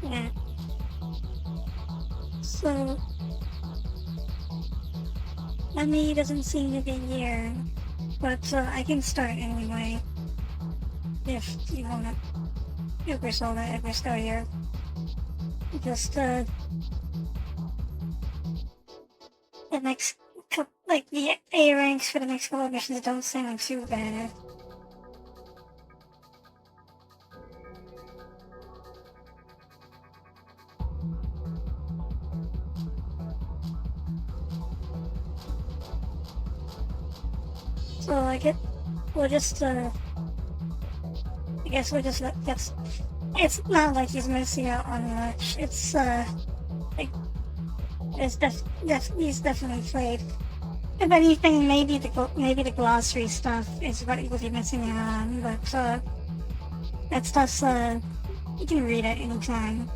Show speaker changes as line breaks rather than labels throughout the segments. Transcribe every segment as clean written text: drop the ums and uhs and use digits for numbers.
Yeah. So, Emmy doesn't seem to be here, but I can start anyway. If you wanna, if Persona ever start here, just the next couple, like the A ranks for the next couple of missions don't sound too bad. So we'll just I guess we'll just let that's. It's not like he's missing out on much. It's like he's definitely played. If anything, maybe the glossary stuff is what he would be missing out on, but that stuff's you can read it anytime.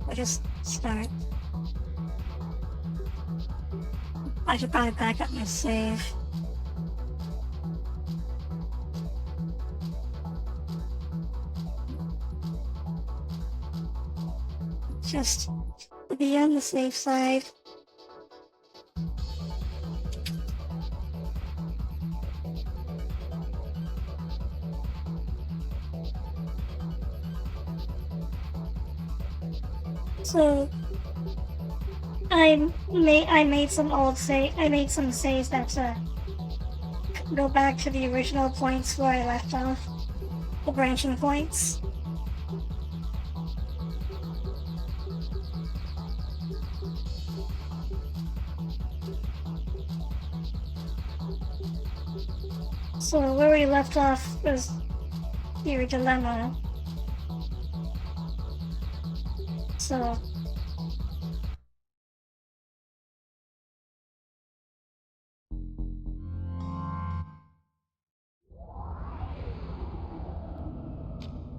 We'll just start. I should probably back up my save. Just to be on the safe side. So I made some saves that go back to the original points where I left off, the branching points. So where we left off was your dilemma. So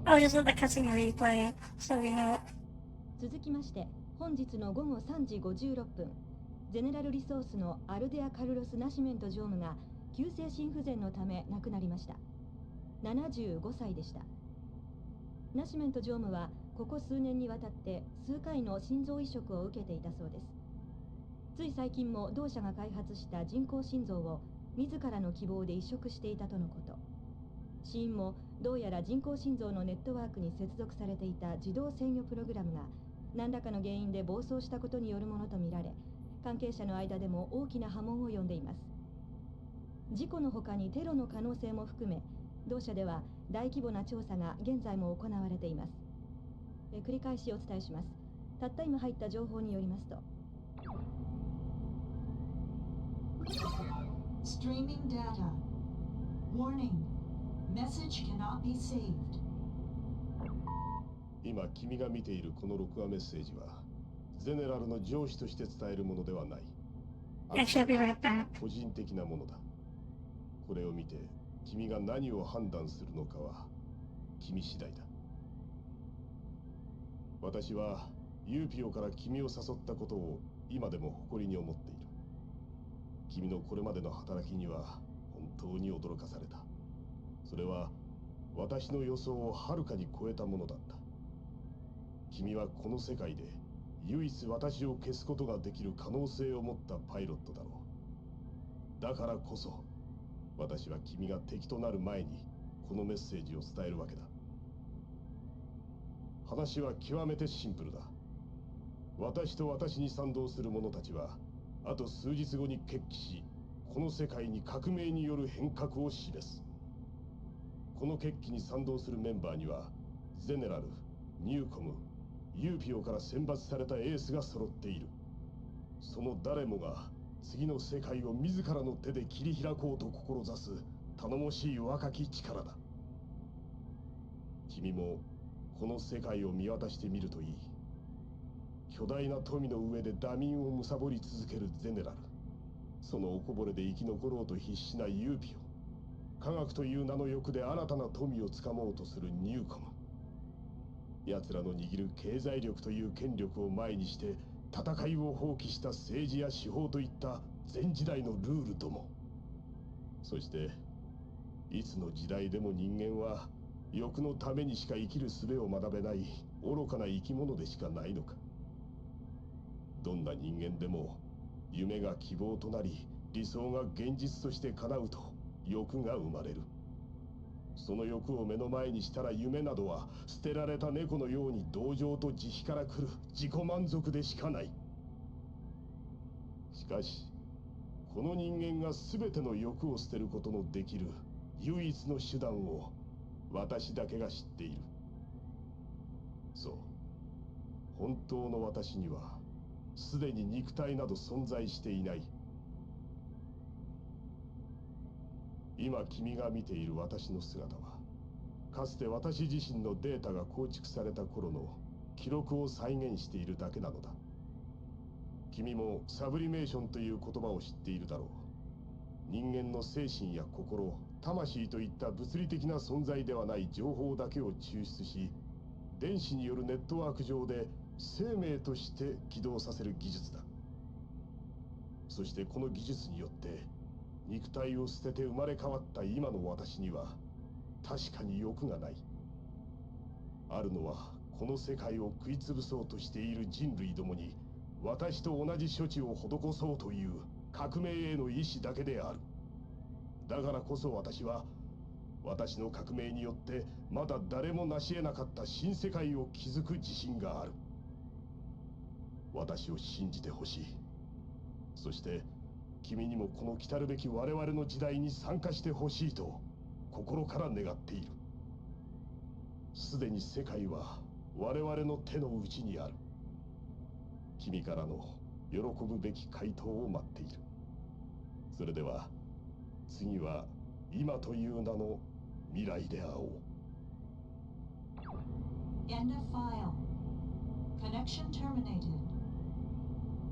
I'll just let the cutscene replay so we know.
続きまして本日の午後3時56分ゼネラルリソースのアルデア・カルロス・ナシメント常務が急性心不全のため亡くなりました。75歳でした。ナシメント常務はここ数年にわたって数回の心臓移植を受けていたそうです。つい最近も同社が開発した人工心臓を自らの希望で移植していたとのこと。死因もどうやら人工心臓のネットワークに接続されていた自動制御プログラムが何らかの原因で暴走したことによるものとみられ、関係者の間でも大きな波紋を呼んでいます。事故の他にテロの可能性も含め、同社では大規模な調査が現在も行われています。繰り返しお伝えします。たった今入った情報によりますと、
Streaming data. Warning. Message cannot be saved.
今君が見ているこの録画メッセージはゼネラルの上司として伝えるものではない。
Actually, I'll be right back.
個人的なものだ。これを見て君が何を判断するのかは君次第だ。私はユーピオから君を誘ったことを今でも誇りに思っている。君のこれまでの働きには本当に驚かされた。それは私の予想をはるかに超えたものだった。君はこの世界で唯一私を消すことができる可能性を持ったパイロットだろう。だからこそ私は君が敵となる前にこのメッセージを伝えるわけだ。話は極めてシンプルだ。私と私に賛同する者たちはあと数日後に決起し、この世界に革命による変革を示す。この決起に賛同するメンバーにはゼネラル、ニューコム、ユーピオから選抜されたエースが揃っている。その誰もが次の世界を自らの手で切り開こうと志す頼もしい若き力だ。君もこの世界を見渡してみるといい。巨大な富の上で打民を貪り続けるゼネラル、そのおこぼれで生き残ろうと必死なユーピオ、科学という名の欲で新たな富をつかもうとするニューコム。奴らの握る経済力という権力を前にして戦いを放棄した政治や司法といった前時代のルールども。そしていつの時代でも人間は欲のためにしか生きる術を学べない愚かな生き物でしかないのか。どんな人間でも夢が希望となり理想が現実として叶うと欲が生まれる。その欲を目の前にしたら夢などは捨てられた猫のように同情と慈悲から来る自己満足でしかない。しかしこの人間が全ての欲を捨てることのできる唯一の手段を私だけが知っている。そう、本当の私にはすでに肉体など存在していない。今君が見ている私の姿は、かつて私自身のデータが構築された頃の記録を再現しているだけなのだ。君もサブリメーションという言葉を知っているだろう。人間の精神や心、魂といった物理的な存在ではない情報だけを抽出し、電子によるネットワーク上で生命として起動させる技術だ。そしてこの技術によって肉体を捨てて生まれ変わった今の私には確かに欲がない。あるのはこの世界を食い潰そうとしている人類どもに私と同じ処置を施そうという革命への意志だけである。だからこそ私は私の革命によってまだ誰も成し得なかった新世界を築く自信がある。私を信じてほしい。そして君にもこの来たるべき我々の時代に参加してほしいと心から願っている。すでに世界は我々の手の内にある。君からの喜ぶべき回答を待っている。それでは次は今という名の未来で会おう。
End of file. Connection terminated.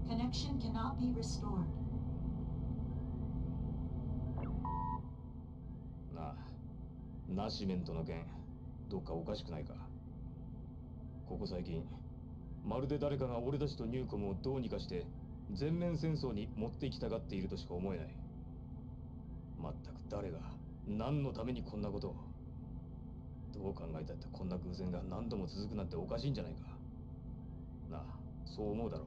Connection cannot be restored.
なあ、ナシメントの件、どっかおかしくないか。ここ最近、まるで誰かが俺たちとニューコムをどうにかして全面戦争に持って行きたがっているとしか思えない。まったく誰が何のためにこんなことを。どう考えたってこんな偶然が何度も続くなんておかしいんじゃないか。なあ、そう思うだろ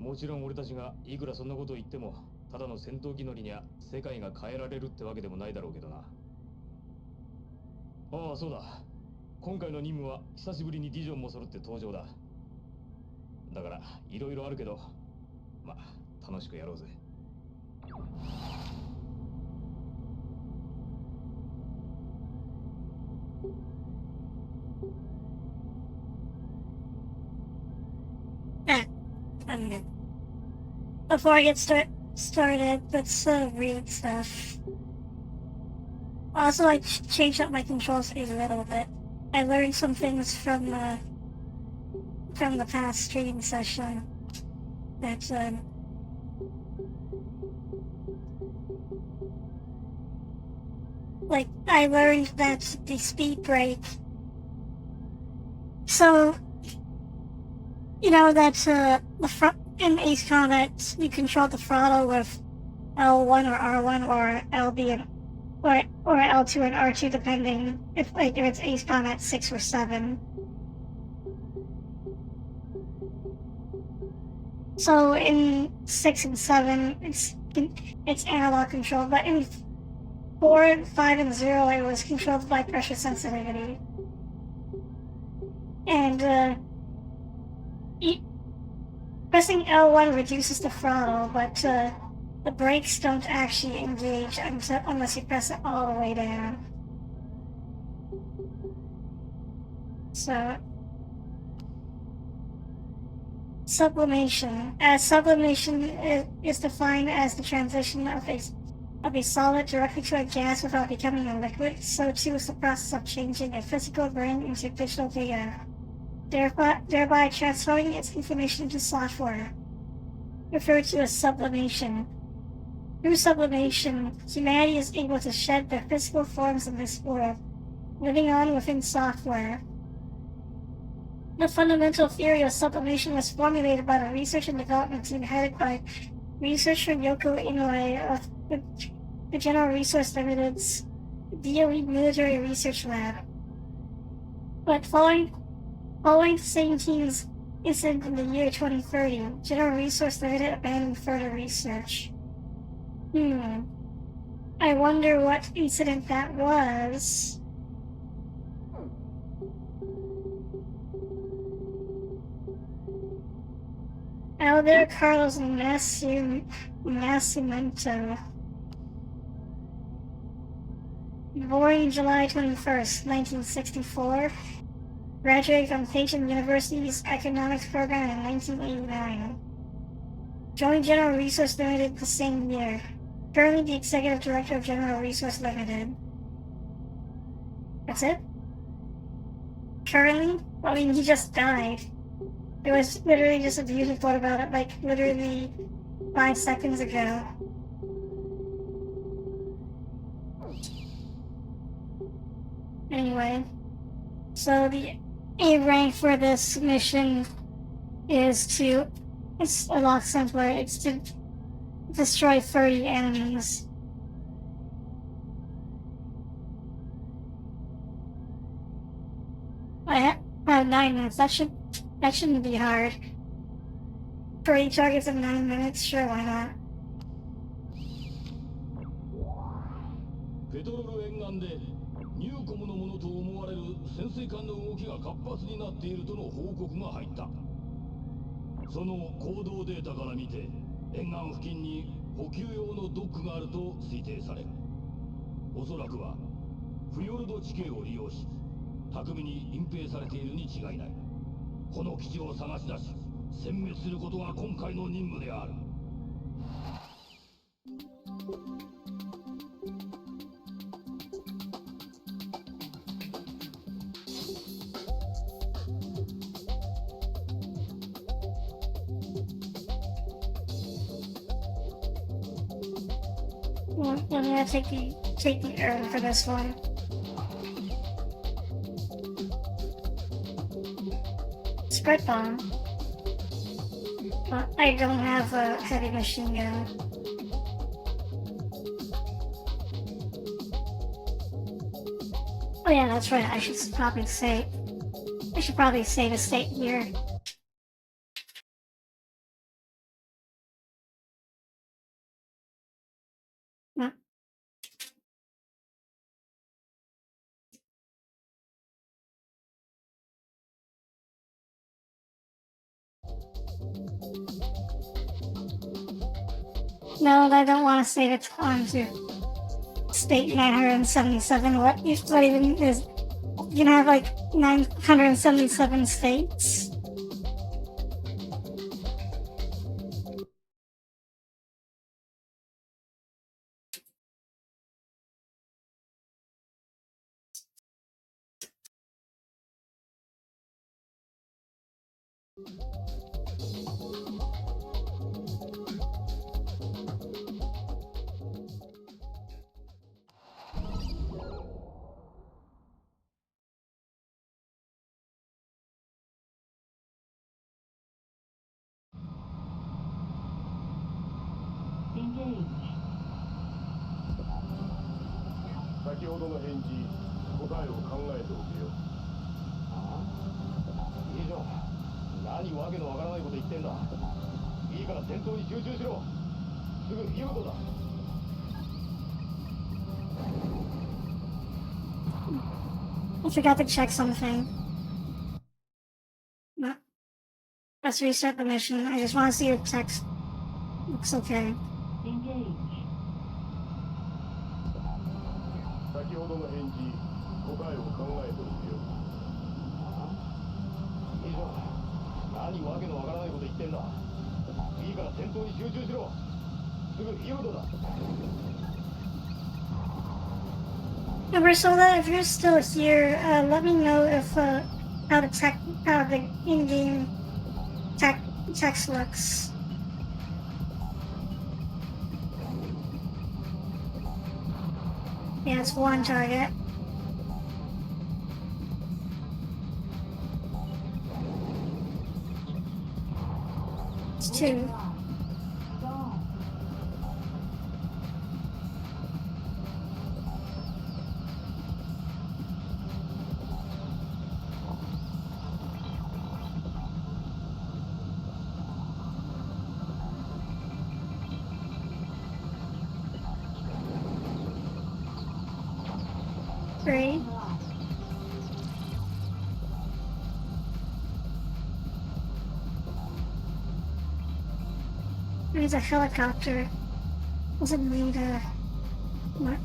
う。もちろん俺たちがいくらそんなことを言っても、ただの戦闘機乗りには世界が変えられるってわけでもないだろうけどな。ああ、そうだ。今回の任務は久しぶりにディジョンも揃って登場だ。だからいろいろあるけど、まあ楽しくやろうぜ。
Okay. Before I get started, let's read stuff. Also, I changed up my control speed a little bit. I learned some things from the past streaming session that like I learned that the speed brake. So you know that the front in Ace Combat you control the throttle with L1 or R1 or LB and or L2 and R2 depending if it's Ace Combat 6 or 7. So in 6 and 7 it's analog control, but in 4, 5, and 0 it was controlled by pressure sensitivity. And pressing L1 reduces the throttle, but the brakes don't actually engage unless you press it all the way down. So, sublimation. Sublimation is defined as the transition of a solid directly to a gas without becoming a liquid. So too is the process of changing a physical brain into digital data, thereby transforming its information into software, referred to as sublimation. Through sublimation, humanity is able to shed their physical forms in this world, living on within software. The fundamental theory of sublimation was formulated by the research and development team headed by researcher Yoko Inoue of the General Resource Limited's DOE Military Research Lab. But following the same team's incident in the year 2030, General Resource Limited abandoned further research. I wonder what incident that was. Elder Carlos Nascimento. Born July 21st, 1964. Graduated from Payton University's economics program in 1989. Joined General Resource Limited the same year. Currently the Executive Director of General Resource Limited. That's it? Currently? I mean, he just died. There was literally just a news report about it, like, literally 5 seconds ago. Anyway, so the A rank for this mission it's a lot simpler. It's to destroy 30 enemies. I have 9 minutes. That shouldn't be hard. 30 targets in 9 minutes? Sure, why not?
ペトロール沿岸でニューコムのものと思われる潜水艦の動きが活発になっているとの報告が入った。その行動データから見て沿岸付近に補給用のドックがあると推定される。おそらくはフィヨルド地形を利用し巧みに隠蔽されているに違いない。この基地を探し出し殲滅することが今回の任務である。
Well, I'm gonna take the urn for this one. Spread bomb. But I don't have a heavy machine gun. Oh yeah, that's right. I should probably say to state here. Hmm. No, I don't want to save it on to state 977. What even is? You can have like 977 states.
Engage.
先ほどの返事、答えを考えておけよ。
ああ？いいぞ。何わけのわからないこと言ってんだ。いいから戦闘に集中しろ。すぐフィヨルドだ。
I forgot to check something. No. Let's restart the mission. I just want to see your text. Looks okay.
Engage.
先ほどの返事、答えを考えておけよ。
ああ？いいぞ。何わけのわからないこと言ってんだ。いいから戦闘に集中しろ。すぐフィヨルドだ。
Ursula, if you're still here, let me know if how the in-game text looks. Yeah, it's 1 target. It's 2.
Stop.
needs a helicopter. Doesn't need a... What?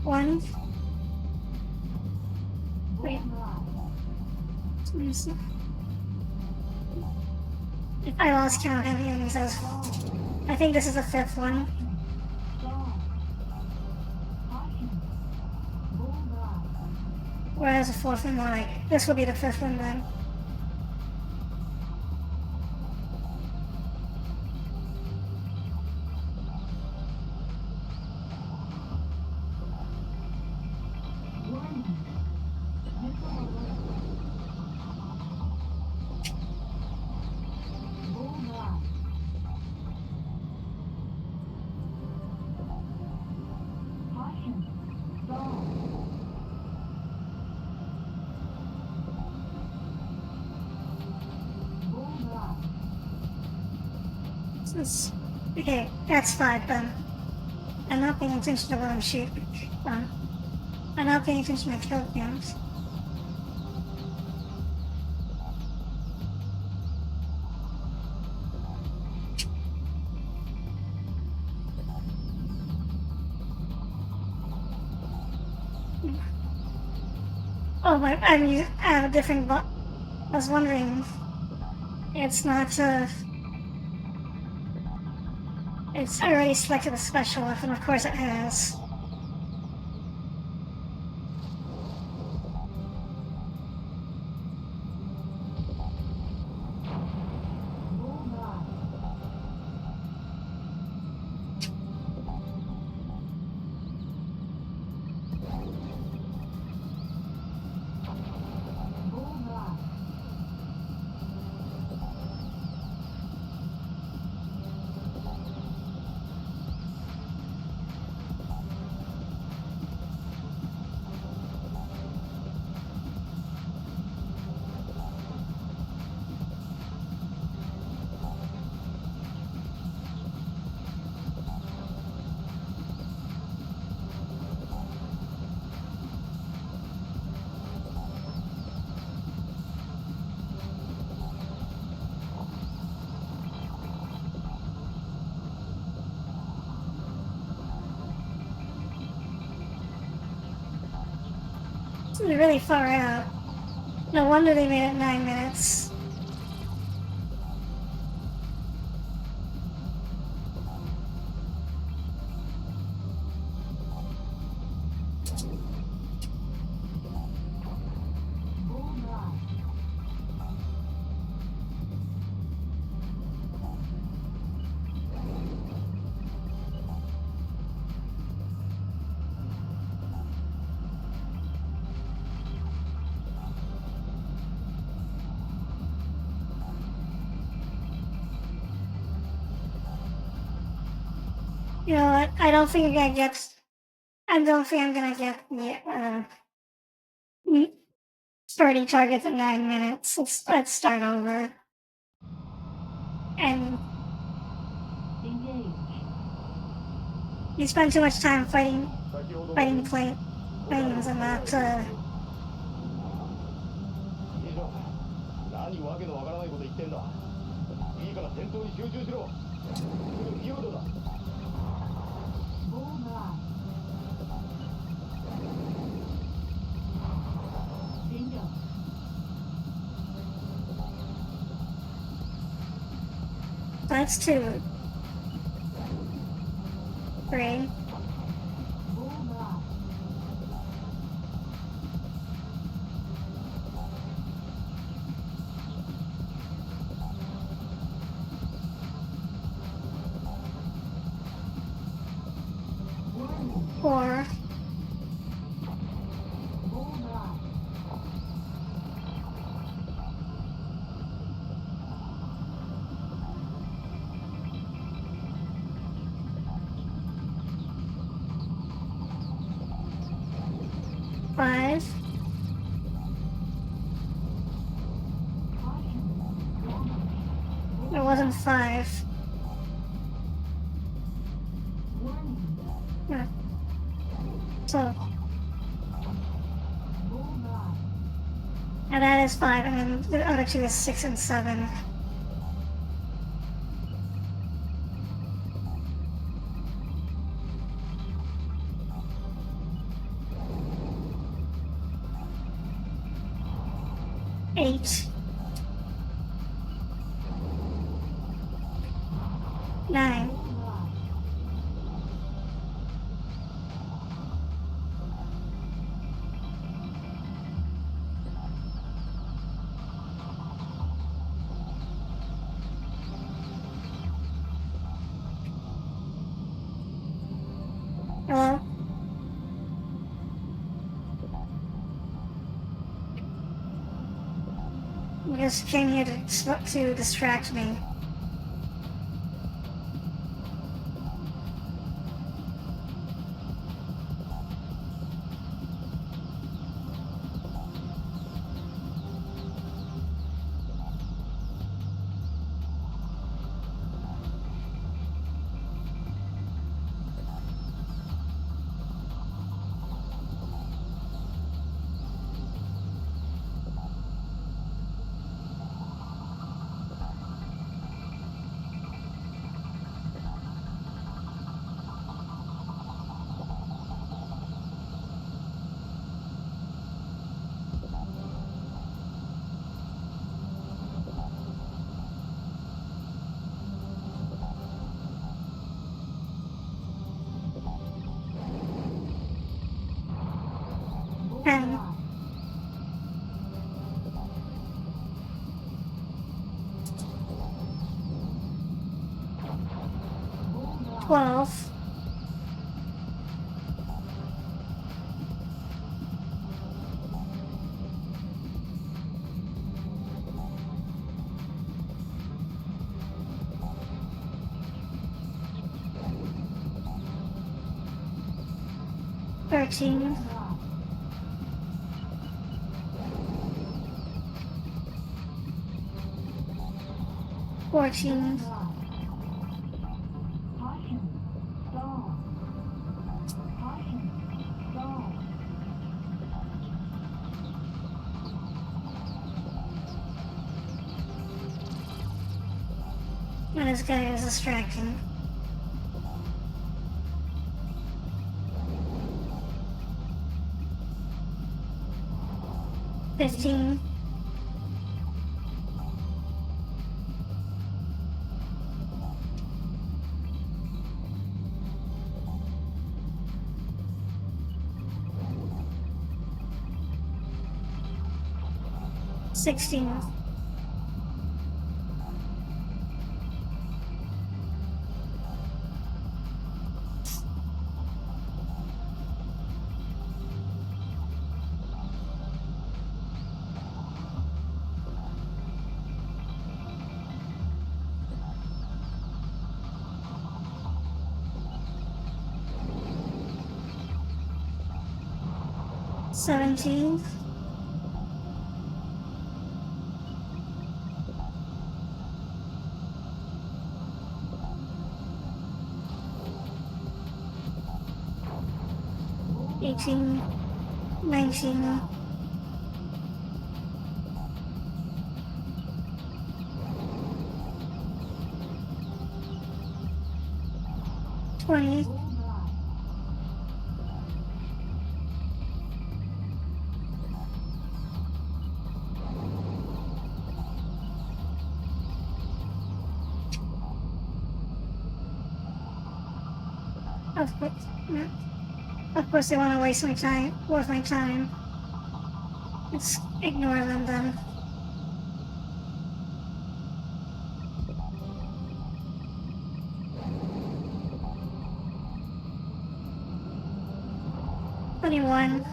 One? Wait. Let me see. I lost count of these. I think this is the fifth one. Whereas the fourth one more like... This will be the fifth one then. Okay, that's 5 then. I'm not paying attention to what I'm shooting. I'm not paying attention to kill cams. Oh, but I have a different I was wondering. It's not, it's already selected a special weapon, of course it has. It's really far out. No wonder they made it 9 minutes. You know what? I don't think I'm gonna get the 30 targets in 9 minutes. Let's start over. And you spend too much time fighting planes and not
何わけのわからないこと言ってんだ。いいから戦闘に集中しろ。すぐピリオドだ。
That's 2. 3. Four. Five. It wasn't 5. Yeah. So. And that is 5, and then the other 2 is 6 and 7. 8, 9, hello? You just came here to distract me. And 12, 13, 14, 'Well, this guy is distracting. 15, 16, 17, 18, 19, 20, 'Of course, no. Of course they want to waste my time, worth my time. Let's ignore them then. Twenty-one,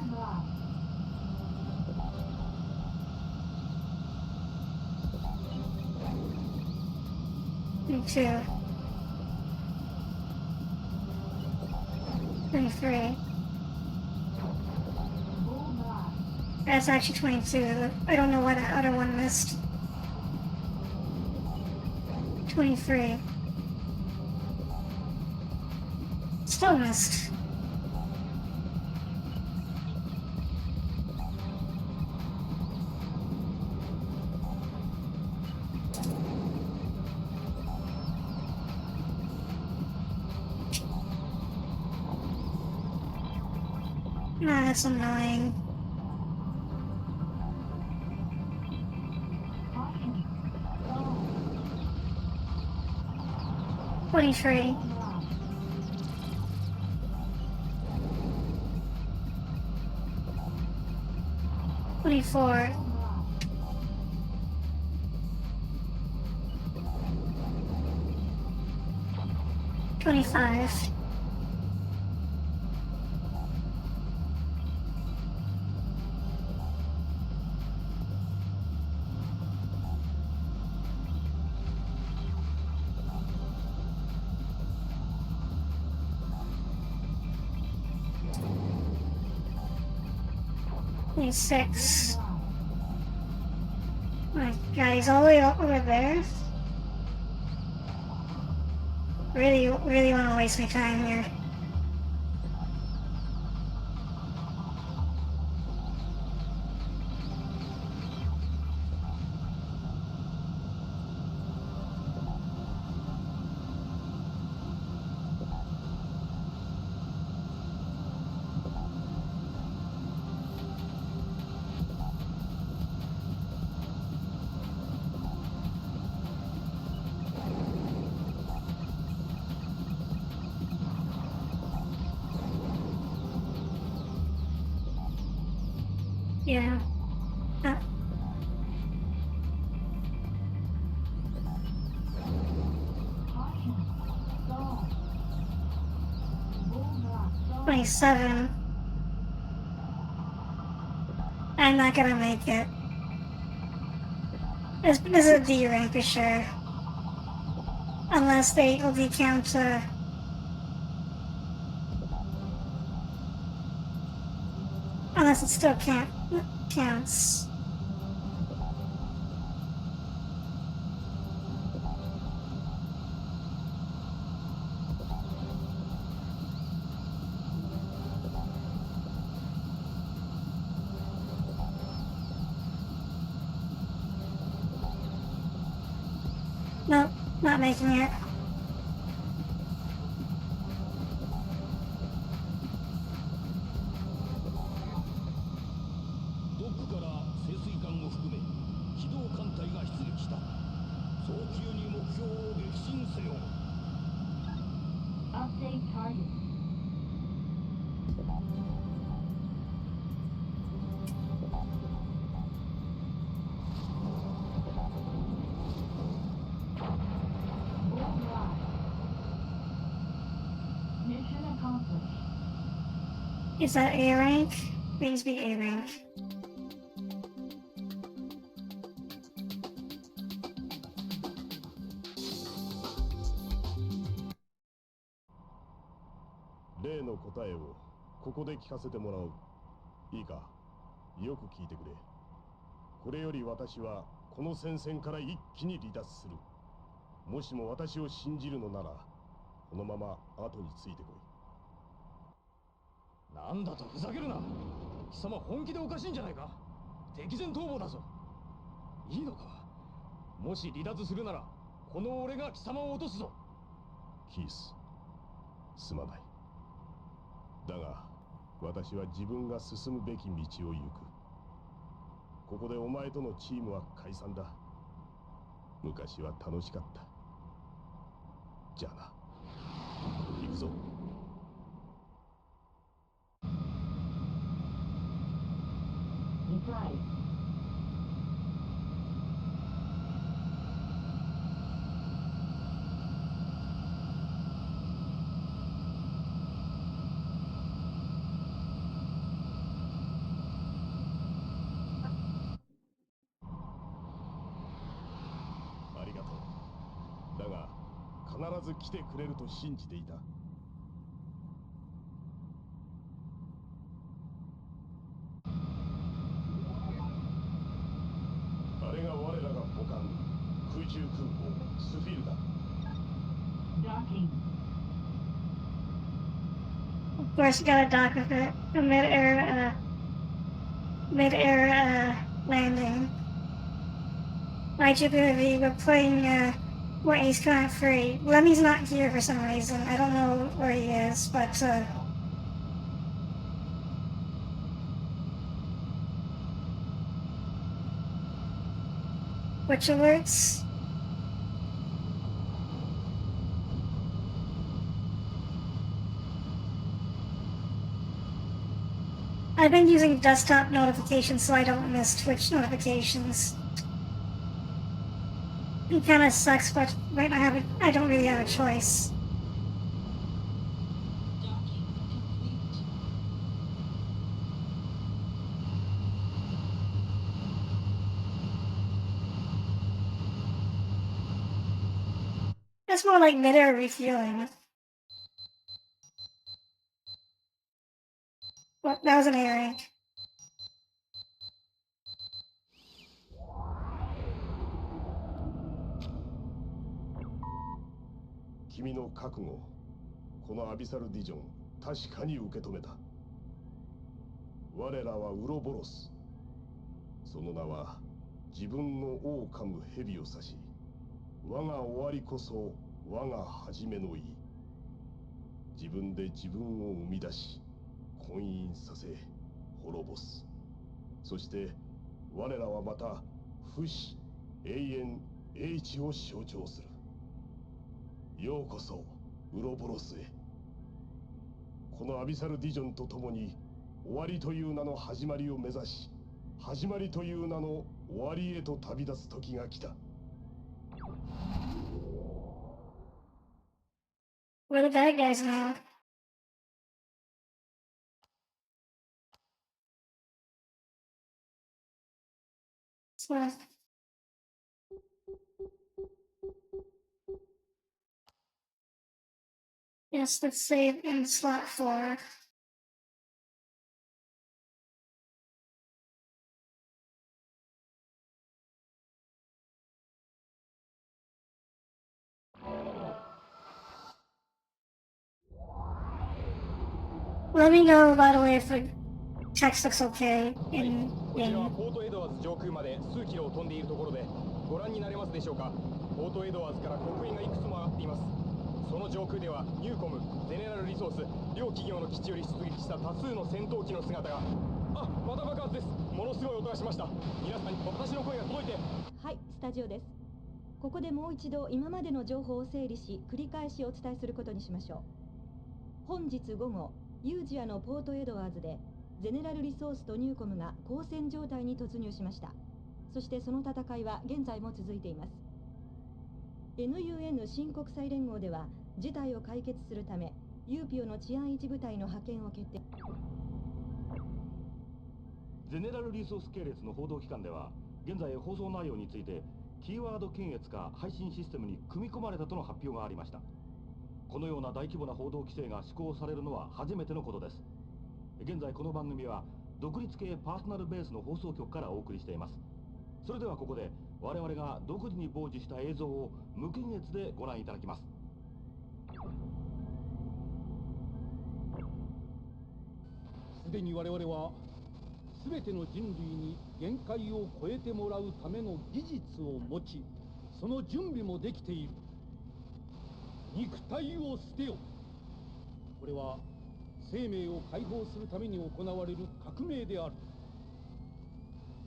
22, 23. That's actually 22. I don't know why that other one missed. 23. Still missed. Nah, that's annoying. 23. 24. 25. 26. My god, he's all the way over there. Really want to waste my time here. Yeah. Uh, 27. I'm not gonna make it. This is a D rank for sure. Unless they will decount unless it still counts. Nope, not making it.
Update target. Mission accomplished.
Is that A rank? Please be A rank.
例の答えをここで聞かせてもらおう。いいか、よく聞いてくれ。これより私はこの戦線から一気に離脱する。もしも私を信じるのなら、このまま後についてこい。
なんだとふざけるな。貴様本気でおかしいんじゃないか。敵前逃亡だぞ。いいのか。もし離脱するならこの俺が貴様を落とすぞ。
キース、すまない。だが私は自分が進むべき道を行く。ここでお前とのチームは解散だ。昔は楽しかった。じゃあな、行くぞ。
Reply.
ありがとう。だが必ず来てくれると信じていた。あれが我らが母艦空中空港スフィルだ。
Docking.
Of course, you gotta dock with it. A mid-air landing. My GPV, we're playing more Ace Combat Free. Lemmy's not here for some reason. I don't know where he is, but which alerts? I've been using desktop notifications so I don't miss Twitch notifications. It kind of sucks, but right now I don't really have a choice.
Docking complete.
That's more like mid-air refueling. Well, that was an A-ring.
君の覚悟、このアビサルディジョン、確かに受け止めた。我らはウロボロス。その名は自分の尾を噛む蛇を指し、我が終わりこそ我が始めの意。自分で自分を生み出し、婚姻させ、滅ぼす。そして我らはまた不死、永遠、英知を象徴する。ようこそウロボロスへ。このアビサルディジョンと共に終わりという名の始まりを目指し、始まりという名の終わりへと旅立つ時が来た。
We're the bad guys now. So, yes, let's save in slot 4. Let me know, by the way, if the text looks okay
はい、
in
こちらは
in
ポートエドワーズ上空まで数キロを飛んでいるところでご覧になれますでしょうか。ポートエドワーズから黒煙がいくつも上がっています。その上空ではニューコム、ゼネラルリソース両企業の基地より出撃した多数の戦闘機の姿が。あ、また爆発です。ものすごい音がしました。皆さんに私の声が届いて。
はい、スタジオです。ここでもう一度今までの情報を整理し、繰り返しお伝えすることにしましょう。本日午後、ユージアのポートエドワーズでゼネラルリソースとニューコムが交戦状態に突入しました。そしてその戦いは現在も続いています。NUN 新国際連合では事態を解決するためユーピオの治安維持部隊の派遣を決定。
ゼネラルリソース系列の報道機関では現在放送内容についてキーワード検閲が配信システムに組み込まれたとの発表がありました。このような大規模な報道規制が施行されるのは初めてのことです。現在この番組は独立系パーソナルベースの放送局からお送りしています。それではここで我々が独自に傍受した映像を無検閲でご覧いただきます。
すでに我々は全ての人類に限界を超えてもらうための技術を持ち、その準備もできている。肉体を捨てよ。これは生命を解放するために行われる革命である。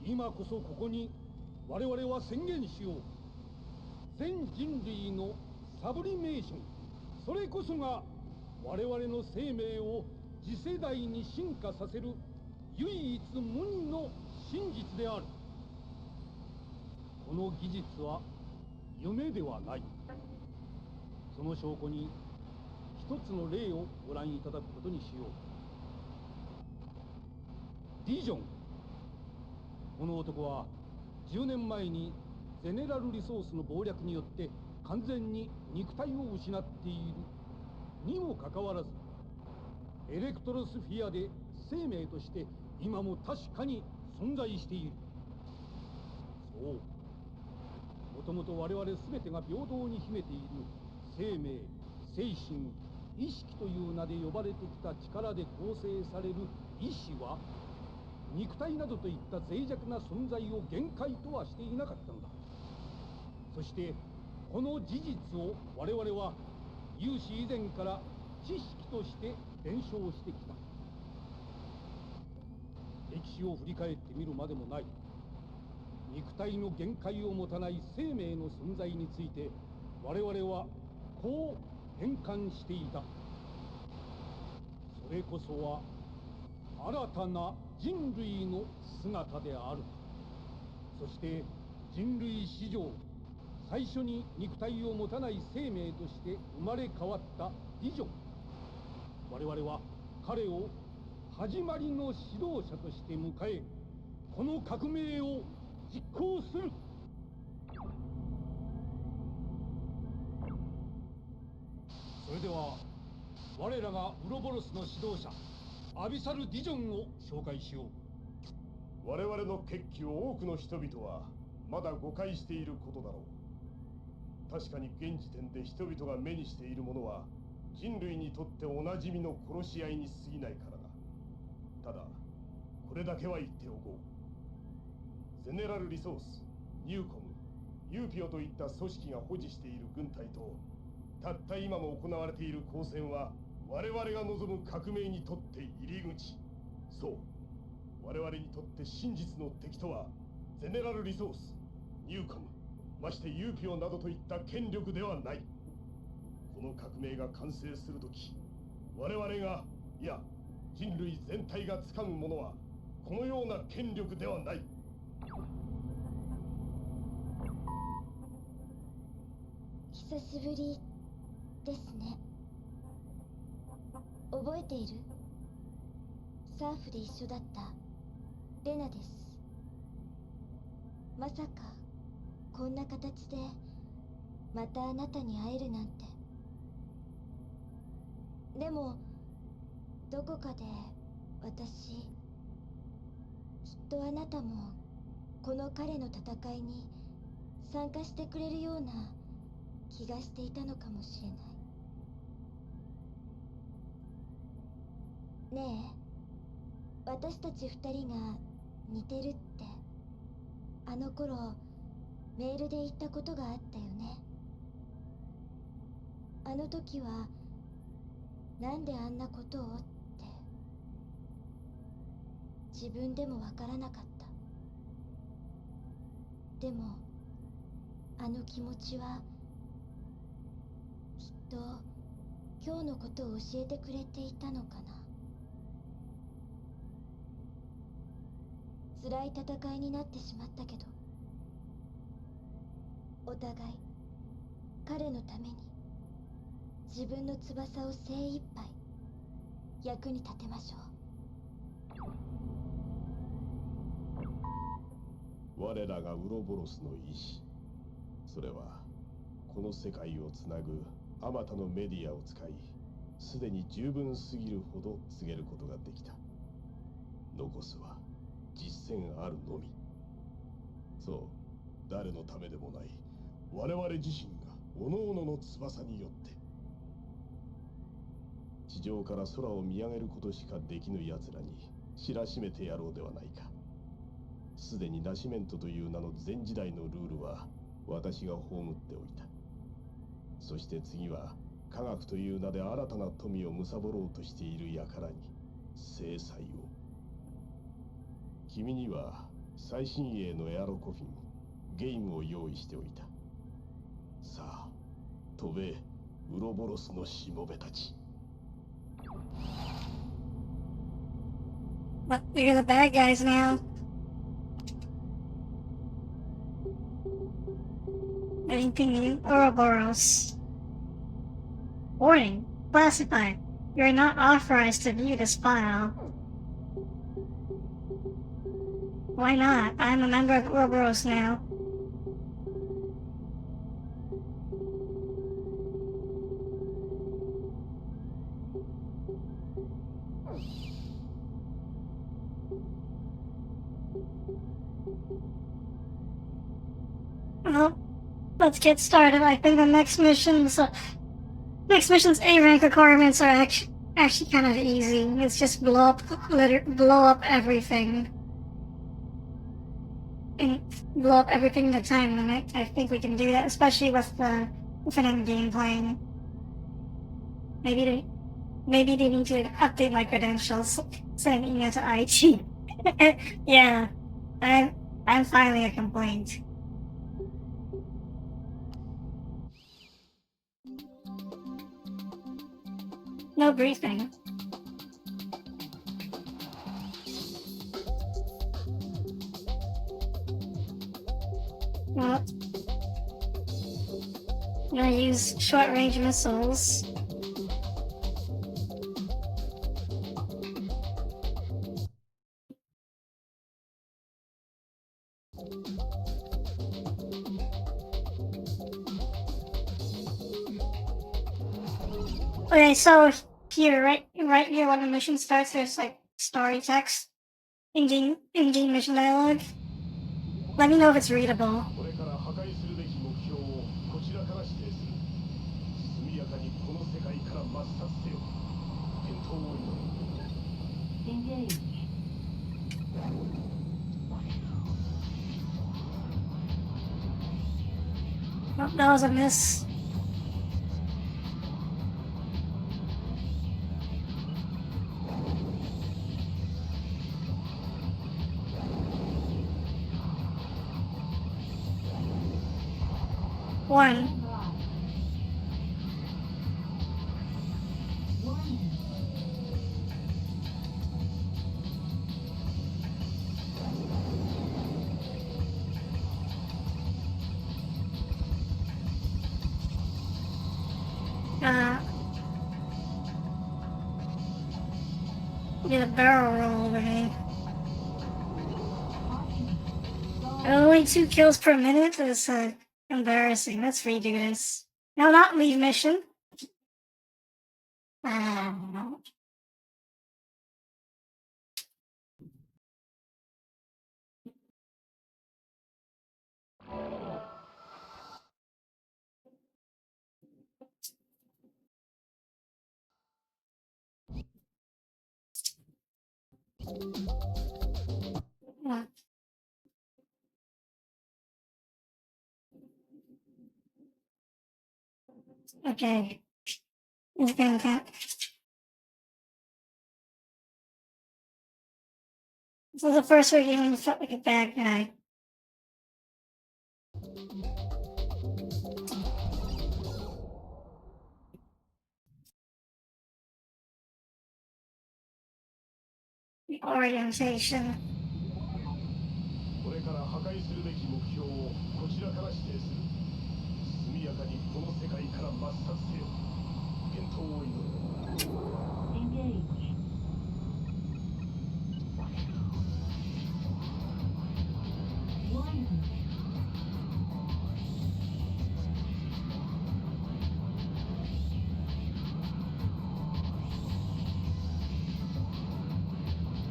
今こそここに我々は宣言しよう。全人類のサブリメーション、それこそが我々の生命を次世代に進化させる唯一無二の真実である。この技術は夢ではない。その証拠に一つの例をご覧いただくことにしよう。ディジョン。この男は10年前にゼネラルリソースの謀略によって完全に肉体を失っているにもかかわらず、エレクトロスフィアで生命として今も確かに存在している。そう、もともと我々全てが平等に秘めている生命、精神、意識という名で呼ばれてきた力で構成される意志は、肉体などといった脆弱な存在を限界とはしていなかったのだ。そしてこの事実を我々は有史以前から知識として伝承してきた。歴史を振り返ってみるまでもない。肉体の限界を持たない生命の存在について我々はこう変換していた。それこそは新たな人類の姿である。そして人類史上最初に肉体を持たない生命として生まれ変わったディジョン。我々は彼を始まりの指導者として迎え、この革命を実行する。それでは我らがウロボロスの指導者アビサル・ディジョンを紹介しよう。
我々の決起を多くの人々はまだ誤解していることだろう。確かに現時点で人々が目にしているものは人類にとっておなじみの殺し合いに過ぎないからだ。ただこれだけは言っておこう。ゼネラルリソース、ニューコム、ユーピオといった組織が保持している軍隊とたった今も行われている交戦は我々が望む革命にとって入り口。そう、我々にとって真実の敵とはゼネラルリソース、ニューコム、ましてユーピオなどといった権力ではない。この革命が完成するとき、我々が、いや人類全体が掴むものはこのような権力ではない。
久しぶりですね。覚えている？サーフで一緒だったレナです。まさかこんな形でまたあなたに会えるなんて。でもどこかで私、きっとあなたもこの彼の戦いに参加してくれるような気がしていたのかもしれない。ねえ、私たち二人が似てるってあの頃メールで言ったことがあったよね。あの時はなんであんなことをって自分でもわからなかった。でもあの気持ちはきっと今日のことを教えてくれていたのかな。辛い戦いになってしまったけど、お互い彼のために自分の翼を精一杯役に立てましょ
う。我らがウロボロスの意志、それはこの世界をつなぐあまたのメディアを使い、すでに十分すぎるほど告げることができた。残すは実践あるのみ。そう、誰のためでもない我々自身が各々の翼によって地上から空を見上げることしかできぬ奴らに知らしめてやろうではないか。すでにナシメントという名の前時代のルールは私が葬っておいた。そして次は科学という名で新たな富を貪ろうとしている輩に制裁を。君には最新鋭のエアロコフィン、ゲームを用意しておいた。さあ、飛べ、ウロボロスのしもべたち。
But we're the bad guys now. Anything new? Ouroboros. Warning. Classified. You are not authorized to view this file. Why not? I'm a member of Ouroboros now. Well, let's get started. I think the next mission's A rank requirements are actually kind of easy. It's just blow up everything. And blow up everything in the time limit. I think we can do that, especially with an end game playing. Maybe they need to update my credentials. Send an email to IT. Yeah, I'm filing a complaint. No briefing. Well, I'm gonna use short-range missiles. Okay, so here, right here, when the mission starts, there's like story text, in-game mission dialogue. Let me know if it's readable.
これから破壊するべき目標をこちらから指定する。速やかにこの世界から抹殺せよ。健闘を祈る。
Engage.
Oh, that was a miss. One. Did a barrel roll over me. Only 2 kills per minute is embarrassing. Let's redo this. No, not leave mission. Yeah. Okay. It's gonna count. This is the first week even felt like a bad guy. Orientation.
これから破壊するべき目標をこちらから指定する。速やかにこの世界から抹殺せよ。健闘を祈る。
Engage. One.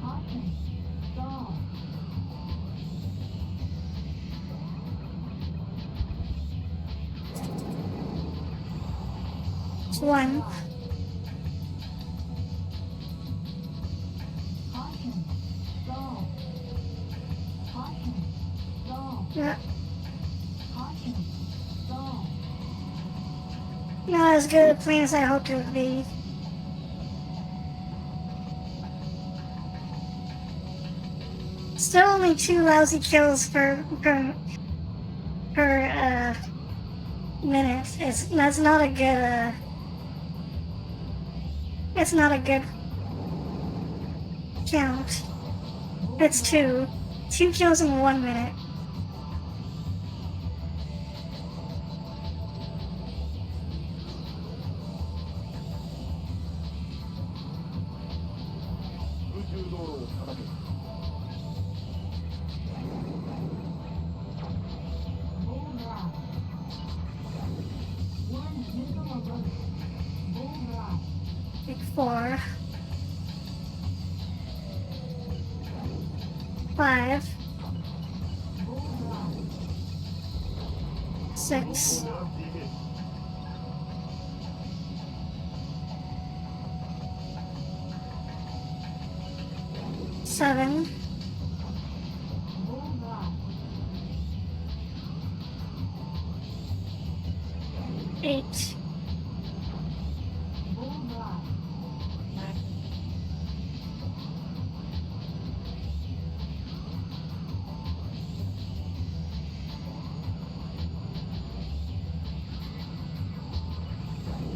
Caution. Stall.
One.
Caution. Stall. Caution. Stall.
Yeah.
Caution. Stall.
Not as good a plan as I hoped it would be. Still only 2 lousy kills per minute. That's not a good it's not a good count. It's 2 kills in 1 minute.
Bullseye. One missile alert. Bullseye.
Like 4, 5,
Bullseye.
6, 7,
Bullseye.
8,
Bullseye.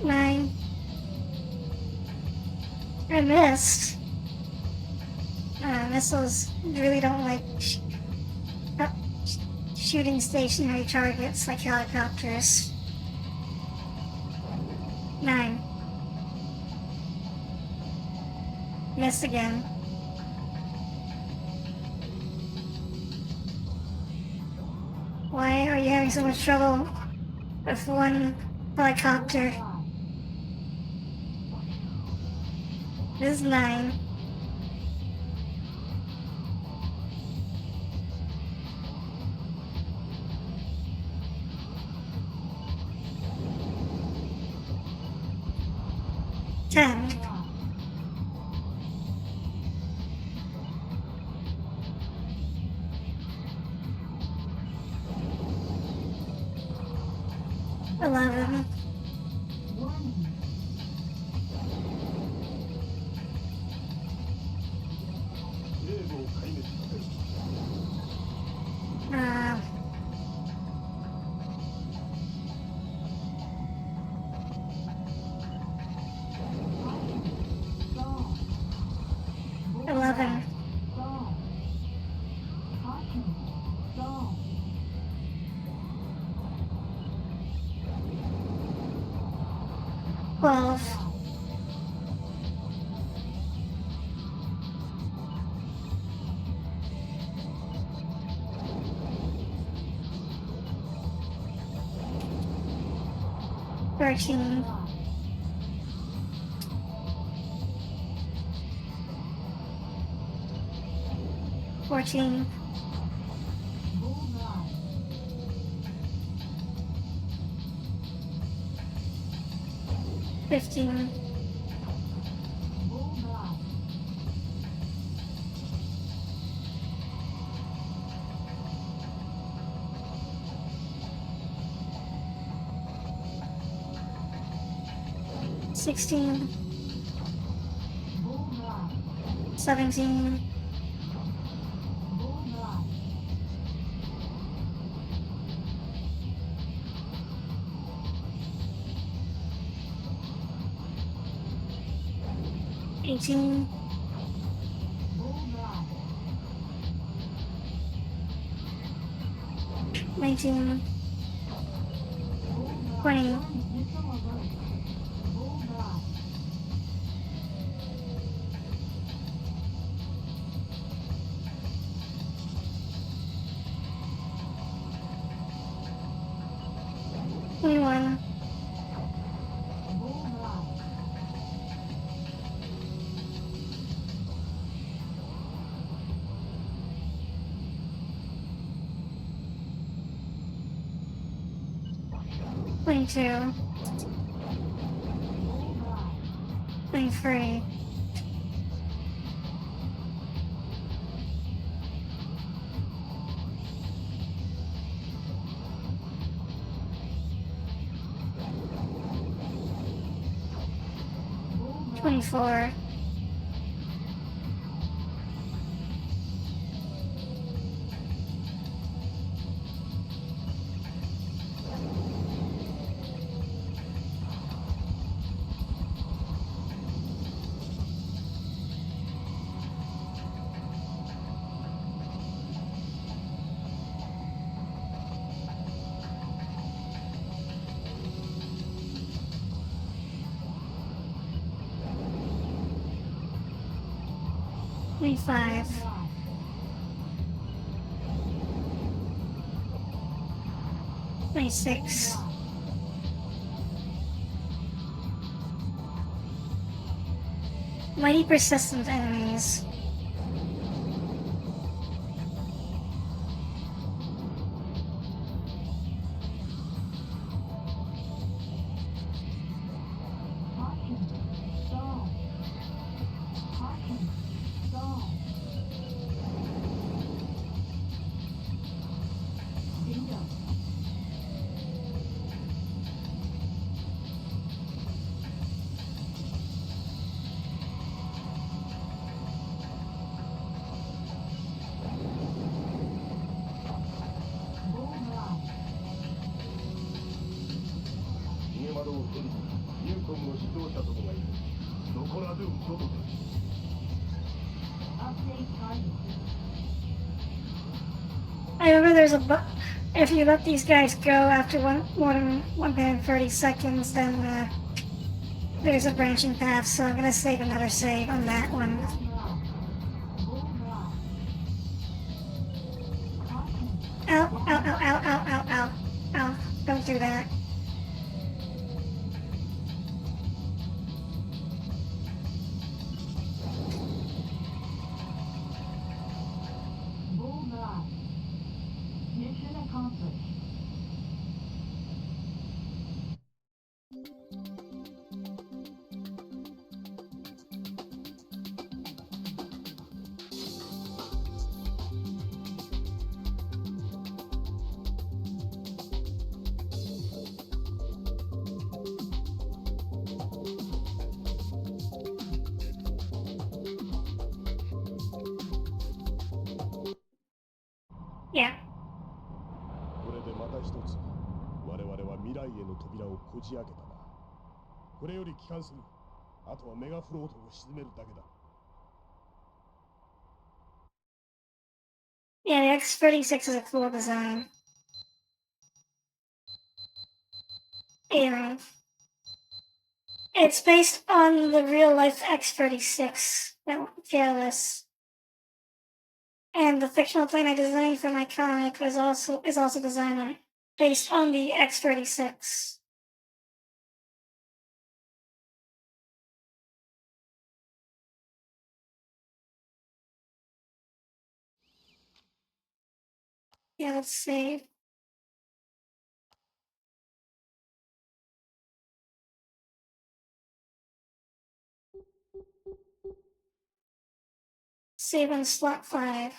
9. I missed. Missiles really don't like shooting stationary targets like helicopters. 9. Missed again. Why are you having so much trouble with one helicopter? This is 9. Ten. 11. Uh, 11. 12. 13. 14. 15. 16. 17. 18. 19. 20. 21. 22. 23. 24. 25. 26. 20 persistent enemies.
残らず外で
I remember there's a if you let these guys go after more than 130 seconds, then there's a branching path, so I'm gonna save another save on that one. Ow, ow, ow, ow, ow, ow, ow. Ow, don't do that.
Mission accomplished.
Yeah.
これでまた一つ我々は未来への扉をこじ開けたな。これより帰還する。あとはメガフロートを沈めるだけだ。
Yeah, the X-36 is a cool design. Anyway. It's based on the real-life X-36, that fearless. And the fictional plane I designed for my comic is also designed based on the X-36. Yeah, let's save. Save on slot 5.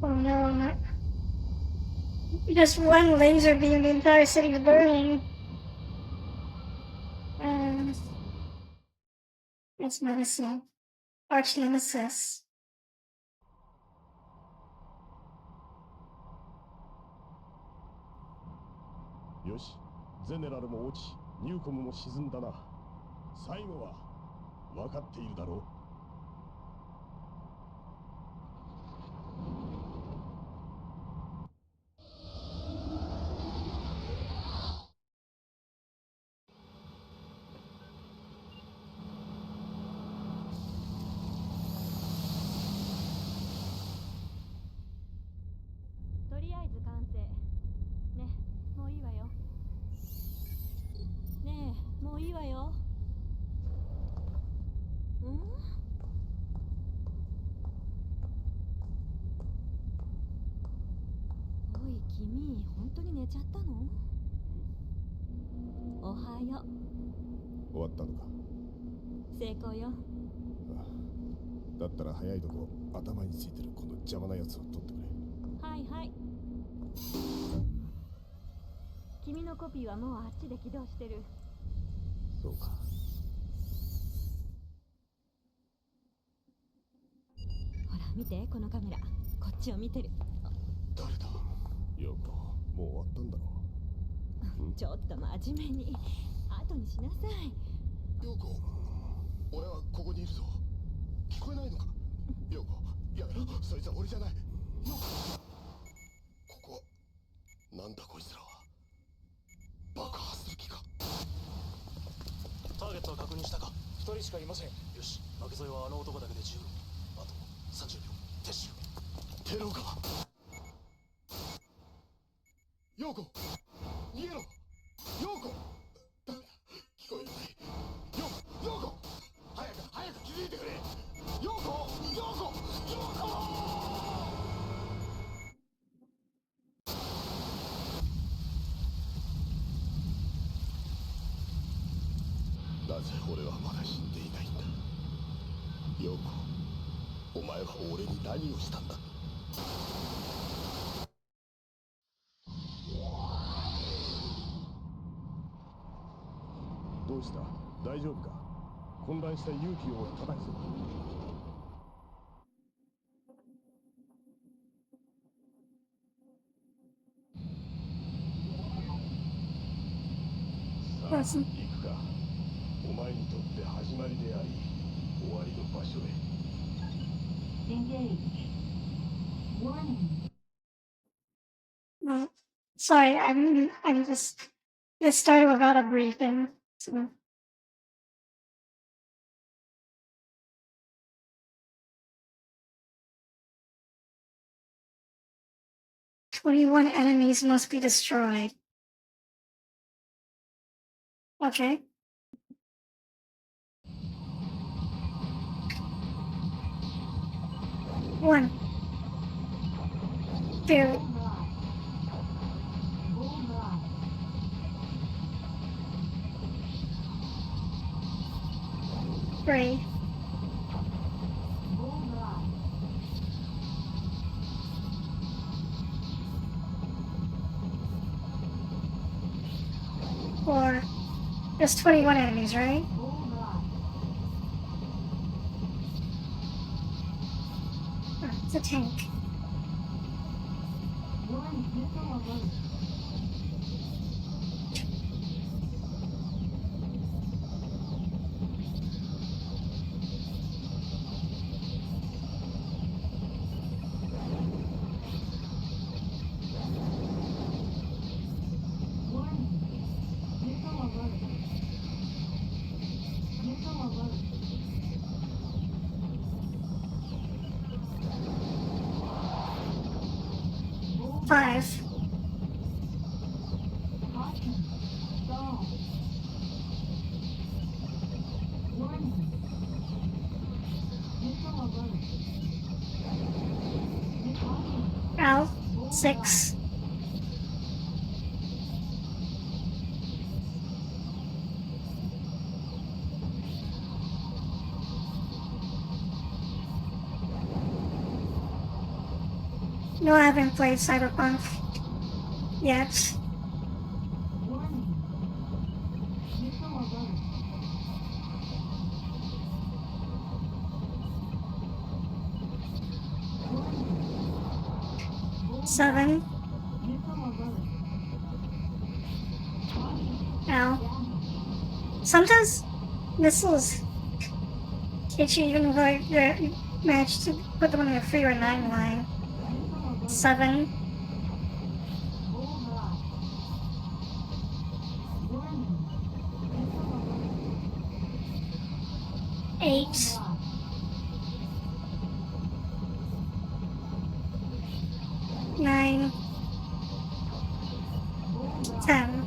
Oh no, not... Just one laser beam, the entire city's burning. It's menacing. Arch nemesis.
よし、ゼネラルも落ち、ニューコムも沈んだな。最後は分かっているだろう。
とりあえず完成。ね、もういいわよ。ねえ、もういいわよ。おい、君、本当に寝ちゃったの？おはよう。
終わったのか。
成功よ。
だったら早いとこ頭についてるこの邪魔なやつを取ってくれ。
はいはい。君のコピーはもうあっちで起動してる。
そうか。
ほら見て、このカメラこっちを見てる。
誰だ。ヨーコ、もう終わったんだろう。
ちょっと真面目に後にしなさい。
ヨーコ、俺はここにいるぞ。聞こえないのか。ヨーコ、やめろ。そいつは俺じゃない。ヨーコ、ここはなんだこいつらは。爆破する気か。ターゲットは確認したか。一人しかいません。よし、負け添えはあの男だけで十分。あとテロか。ヨーコ、逃げろ。ヨーコ、ダメだ、聞こえない。ヨーコ、早く気づいてくれ。ヨーコ。なぜ俺はまだ死んでいないんだ。ヨーコ、お前は俺に何をしたんだ。どうした？大丈夫か？混乱した勇気を叩くぞ。さあ、行くか。お前にとって始まりであり、終わりの場所へ。
No, sorry, I'm just. This started without a briefing. So. "21 enemies must be destroyed." Okay. One. Two. Three. 4. There's 21 enemies, right? Oh, it's a tank. Five. Out. 6. No, I haven't played Cyberpunk yet. Seven. Ow. Sometimes missiles hit you even though you managed to put them on your 3 or 9 line. 7. 8. 9. 10.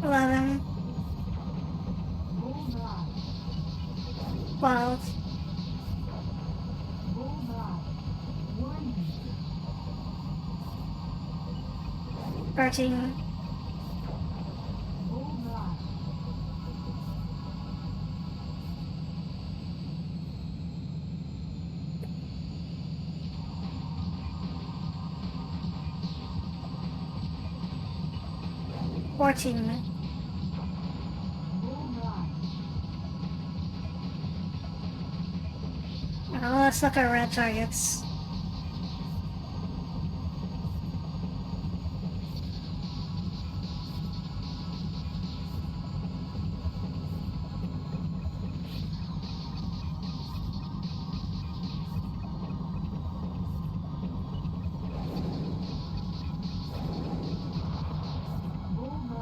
11. 12. 13. 14. Oh, let's look at red targets.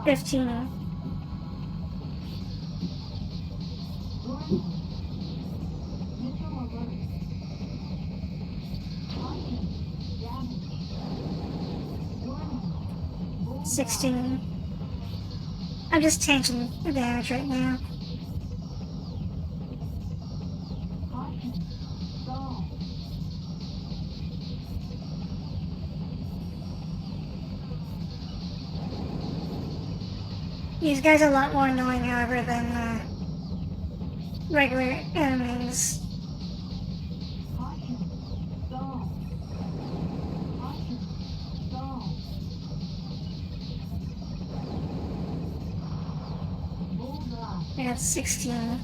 15. $16. I'm just changing the damage right now. These guys are a lot more annoying, however, than regular enemies. I got 16.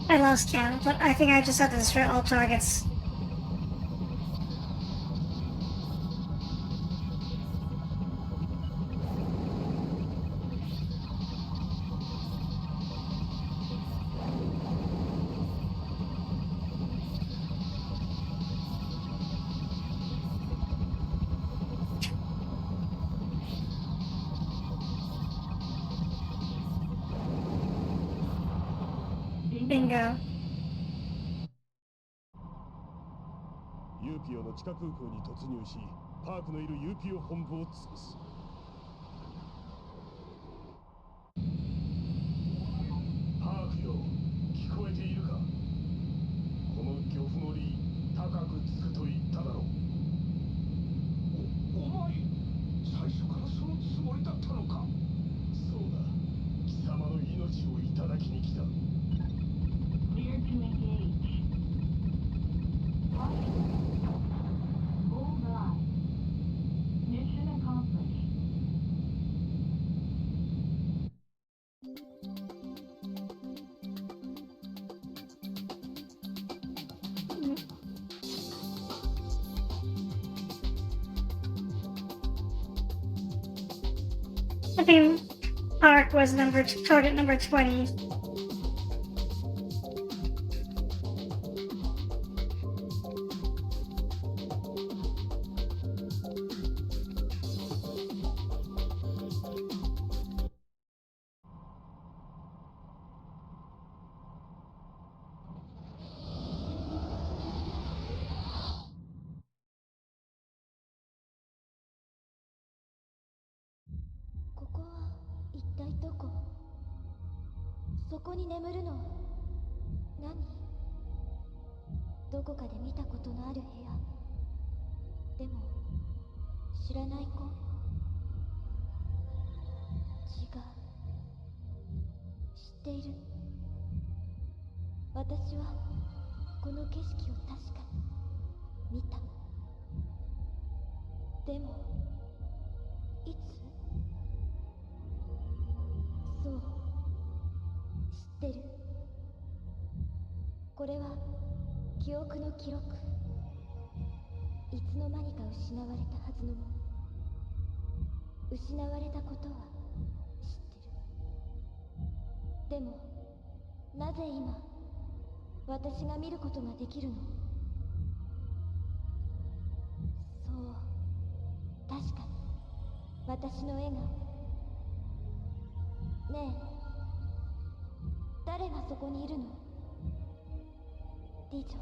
I lost count, but I think I just have to destroy all targets. Bingo.
ユーピオの地下空港に突入し、パークのいるユーピオ本部を潰す。
パークよ、聞こえているか。この漁夫の利、高くつくと言っただろう。お前、最初からそのつもりだったのか。そうだ、貴様の命をいただきに来た。Clear to engage. Bullseye. Mission accomplished.
I think Park was target number 20.
どこ？そこに眠るの何？どこかで見たことのある部屋。でも知らない子？違う。知っている。私はこの景色を確かに見た。でもいつ？そう、知ってる。これは記憶の記録。いつの間にか失われたはずのもの。失われたことは知ってる。でもなぜ今私が見ることができるの？そう、確かに私の笑顔。ねえ、誰がそこにいるの？リジョ。そ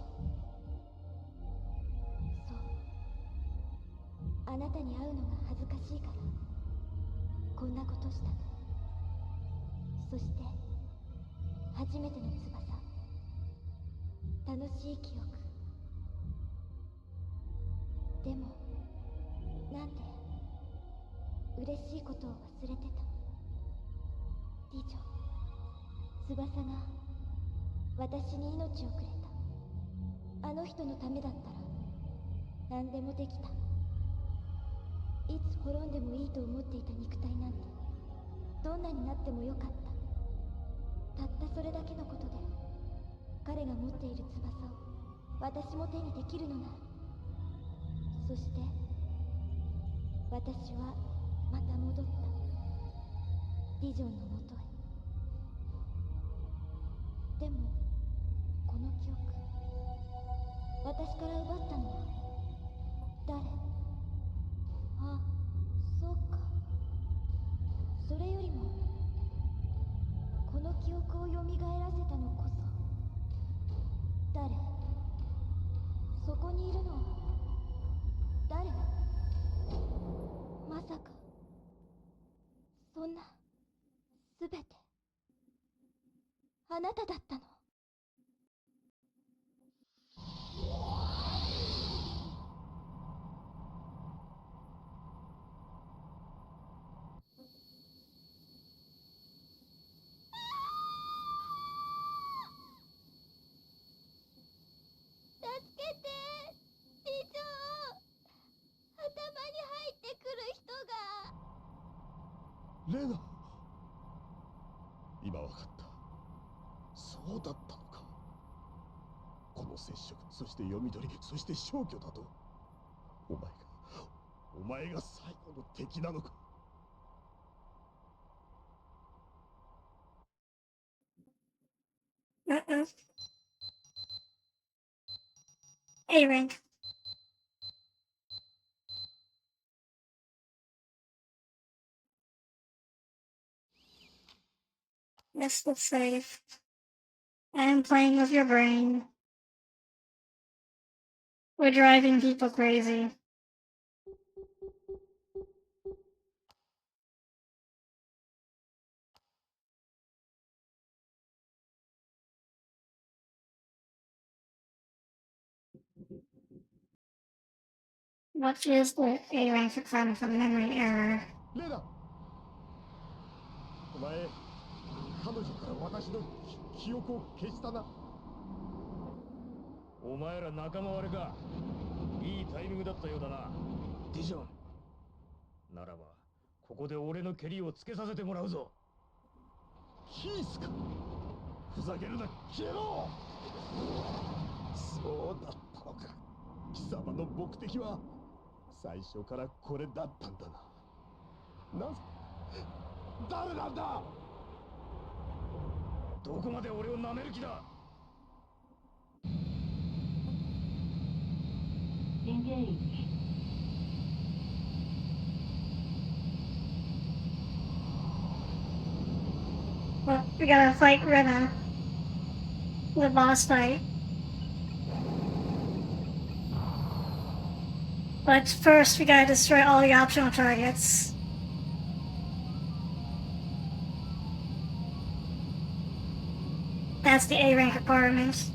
う、あなたに会うのが恥ずかしいからこんなことしたの。そして初めての翼、楽しい記憶。でもなんで嬉しいことを忘れてた？ディジョン、翼が私に命をくれた。あの人のためだったら何でもできた。いつ滅んでもいいと思っていた肉体なんてどんなになってもよかった。たったそれだけのことで彼が持っている翼を私も手にできるのなら。そして私はまた戻った。ディジョンのもとへ。でもこの記憶、私から奪ったのは誰？あ、そうか。それよりもこの記憶を蘇らせたのこそ誰？そこにいるのは誰？まさかそんな全てあなただったの？助けて、地上。頭に入ってくる人が。
レナ、今わかった。そうだったのか。この接触、そして読み取り、そして消去だと。お前が最後の敵なのか。
Uh-oh. A rank. This looks safe. I am playing with your brain. We're driving people crazy. What is the A rank for crime for memory error?
レナ、お前、彼女から私の記憶を消したな。
お前ら仲間割れか。いいタイミングだったようだな。
ディジョン。
ならばここで俺の蹴りをつけさせてもらうぞ。
キースか。ふざけるな、消えろ。そうだったのか。貴様の目的は最初からこれだったんだな。なぜ、誰なんだ。
どこまで俺を舐める気だ。
Well, we gotta fight Rena. The boss fight. But first, we gotta destroy all the optional targets. That's the A rank requirement.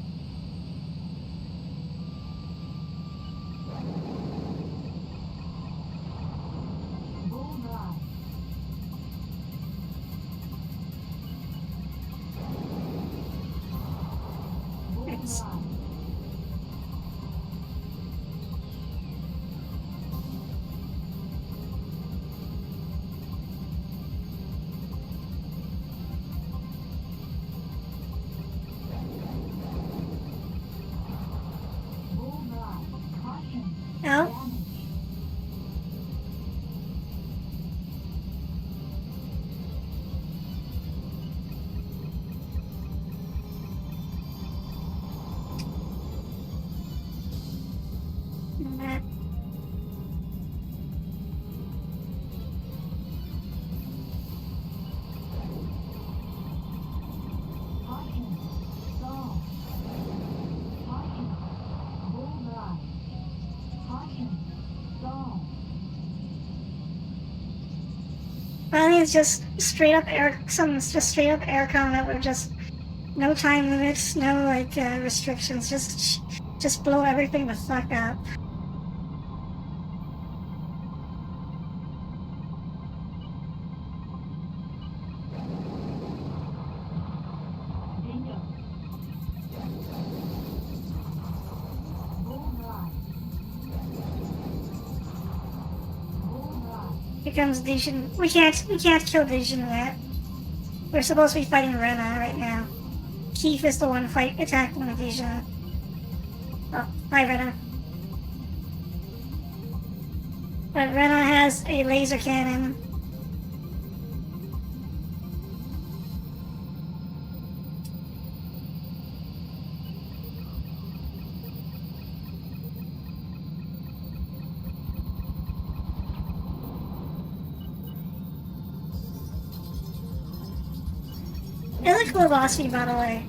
It's out. That. Finally, it's just straight up air. Some just straight up air combat with just no time limits, no like restrictions. Just blow everything the fuck up. Here comes Dijin. We can't kill Dijin yet. We're supposed to be fighting Rena right now. Keith is the one attacking Dijin. Oh, hi Rena. But Rena has a laser cannon. It's a cool boss fight, by the way.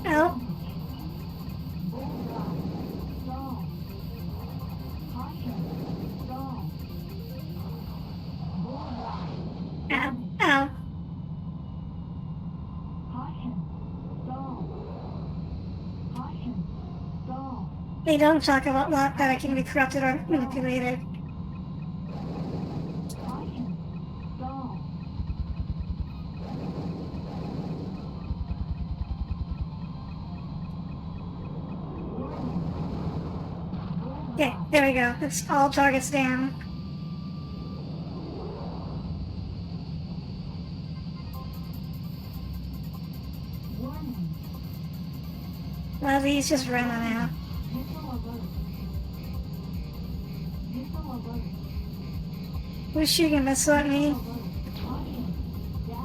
Oh. Ow. Ow. They don't talk about that it can be corrupted or manipulated. Okay, there we go. It's all targets down. Well, these just run on out. Who's shooting a missile at me?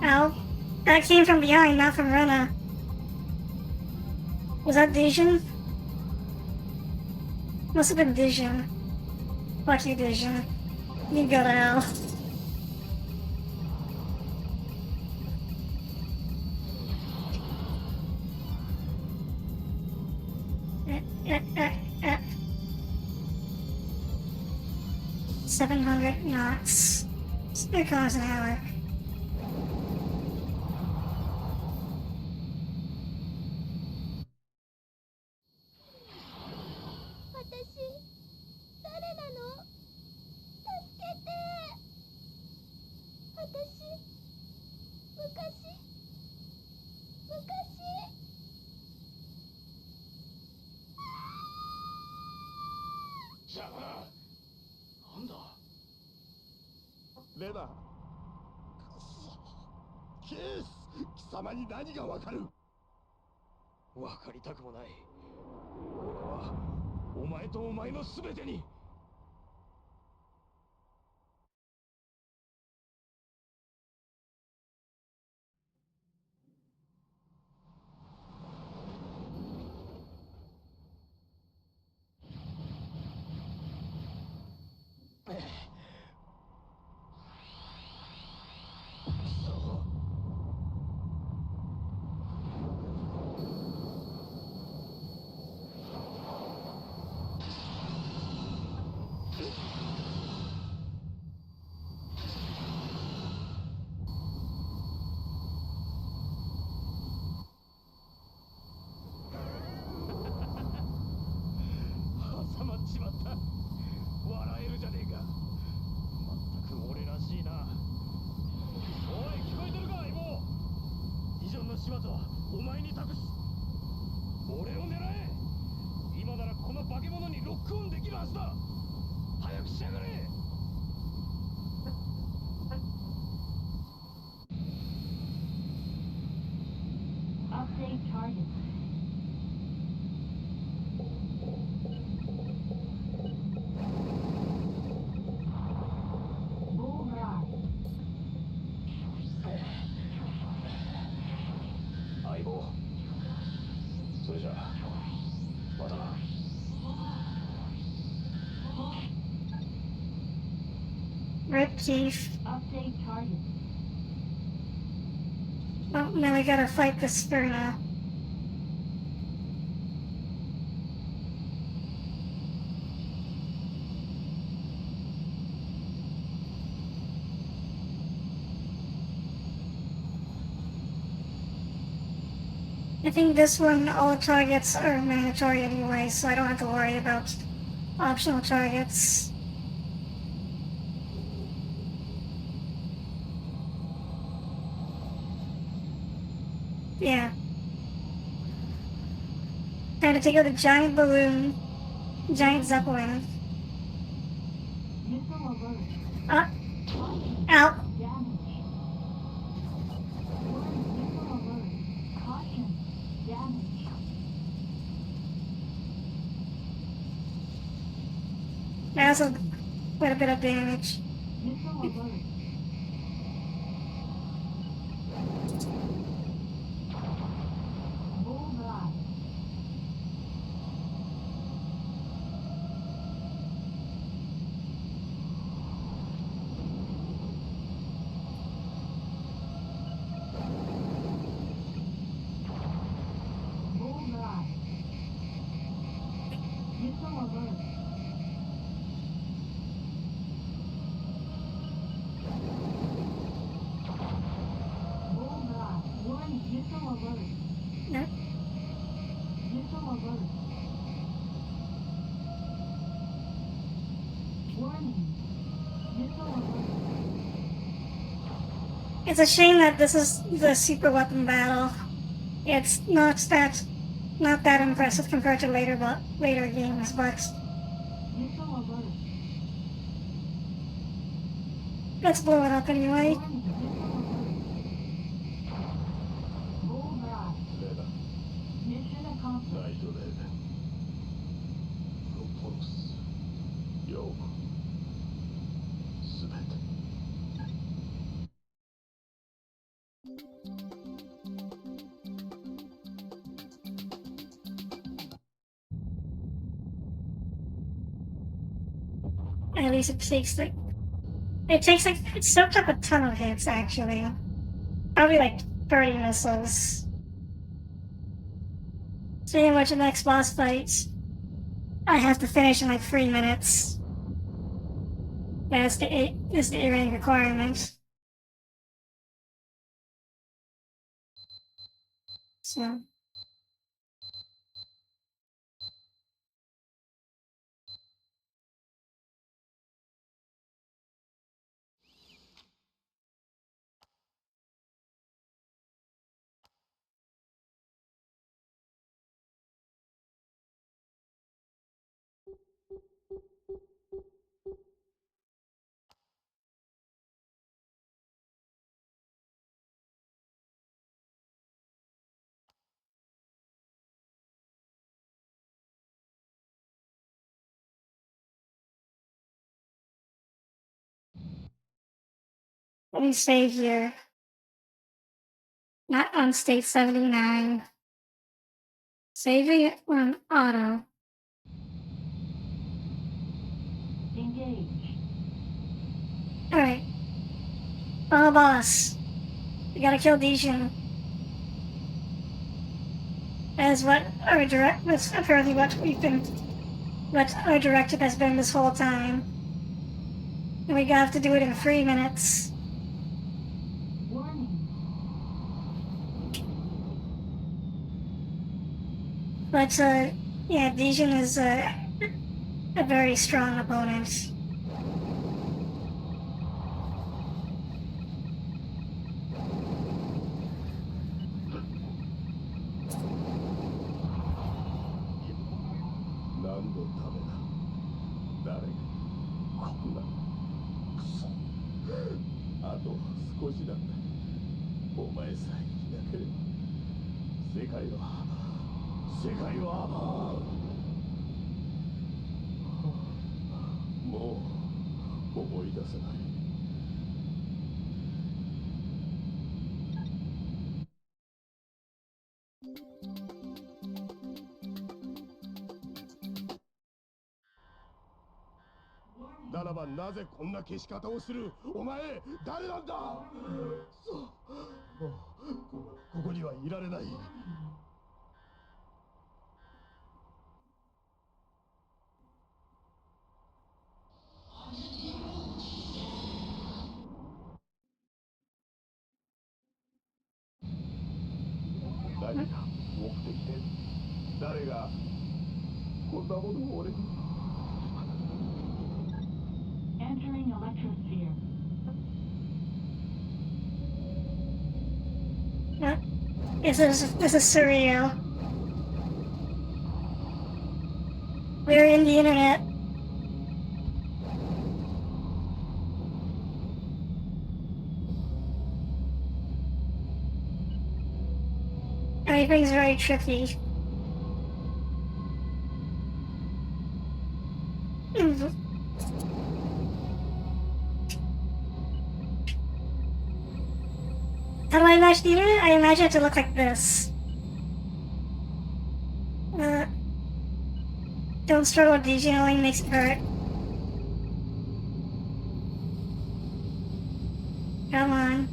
Ow. That came from behind, not from Rena. Was that Dijin? Must have been Dijin. Fuck you, Dijin. You go to hell. eh, eh, eh, eh. 700 knots. 3 kilometers an hour.
レナ。ケース、貴様に何がわかる？
わかりたくもない。俺はお前とお前の全てに。挟まっちまった。笑えるじゃねえか。まったく俺らしいな。おい、聞こえてるか、相棒。ビジョンの始末はお前に託す。俺を狙え。今ならこの化け物にロックオンできるはずだ。早くしやがれ。
Update target. Bullseye.
相棒。それじゃあまたな。
Rip Keith.
Update target.
Oh, now we gotta fight this Sperna. I think this one, all the targets are mandatory anyway, so I don't have to worry about optional targets.
「
Yeah. Time to take out a giant balloon, giant zeppelin.
Missile alert.
Ah,
Caution.
out.
Damage. Warning. Missile alert. Caution. Damage.
That's quite a bit of damage.
Missile alert. Bullseye. Bullseye. Missile alert. Bullseye. Warning. Missile alert.
No.
Missile alert. Warning. Missile alert.
It's a shame that this is the super weapon battle. It's not that impressive compared to later games, but
Missile alert.
let's blow it up anyway.
Warning. Missile alert. Bullseye.
レーダー
Mission
ナ
accomplished.
イトレーベンプロポロスヨーコすべて
At least it takes it soaked up a ton of hits actually. Probably like 30 missiles. So pretty much the next boss fight I have to finish in like 3 minutes. That's the A-rank requirement. So let me save here. Not on state 79. Saving it on auto.
Engage.
Alright. Final boss. We gotta kill Dijin. That's apparently what our directive has been this whole time. And we have to do it in 3 minutes.
Warning.
But, yeah, Dijin is a very strong opponent.
ならばなぜこんな消し方をするお前誰なんだそうもうここにはいられない何が目的で誰がこんなものを俺に
Entering electrosphere.
Huh? This is surreal. We're in the internet. Everything's very trippy. How do I imagine the internet? I imagine it to look like this. Don't struggle with DG, only makes it hurt. Come on.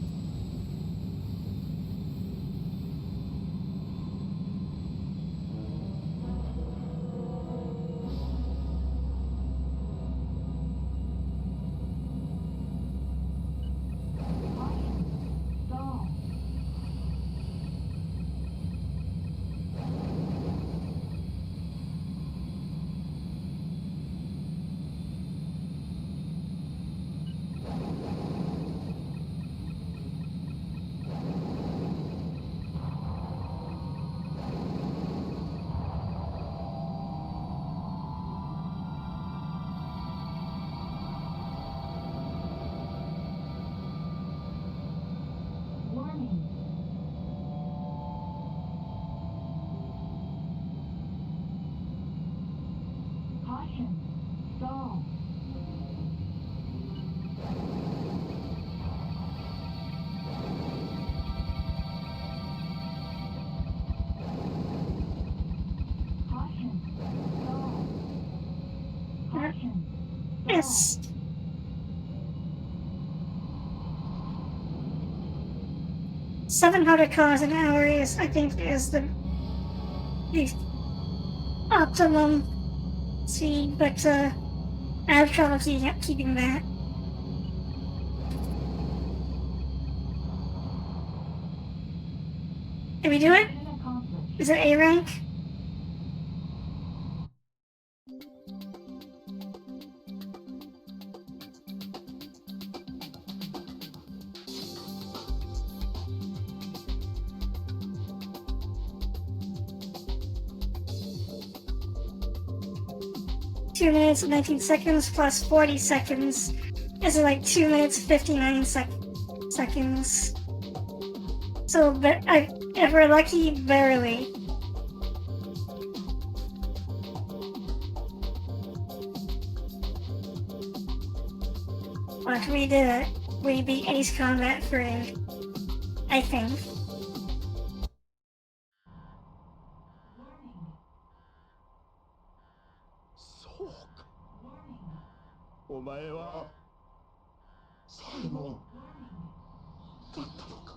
Stall.
700 cars an hour is, I think, is the optimum speed, but I have trouble keeping that. Did we do it? Is it A rank? Two minutes and 19 seconds plus 40 seconds is like 2 minutes 59 seconds. So, if we're lucky, barely. But we did it. We beat Ace Combat 3. I think.
そうか。お前はサイモンだったのか。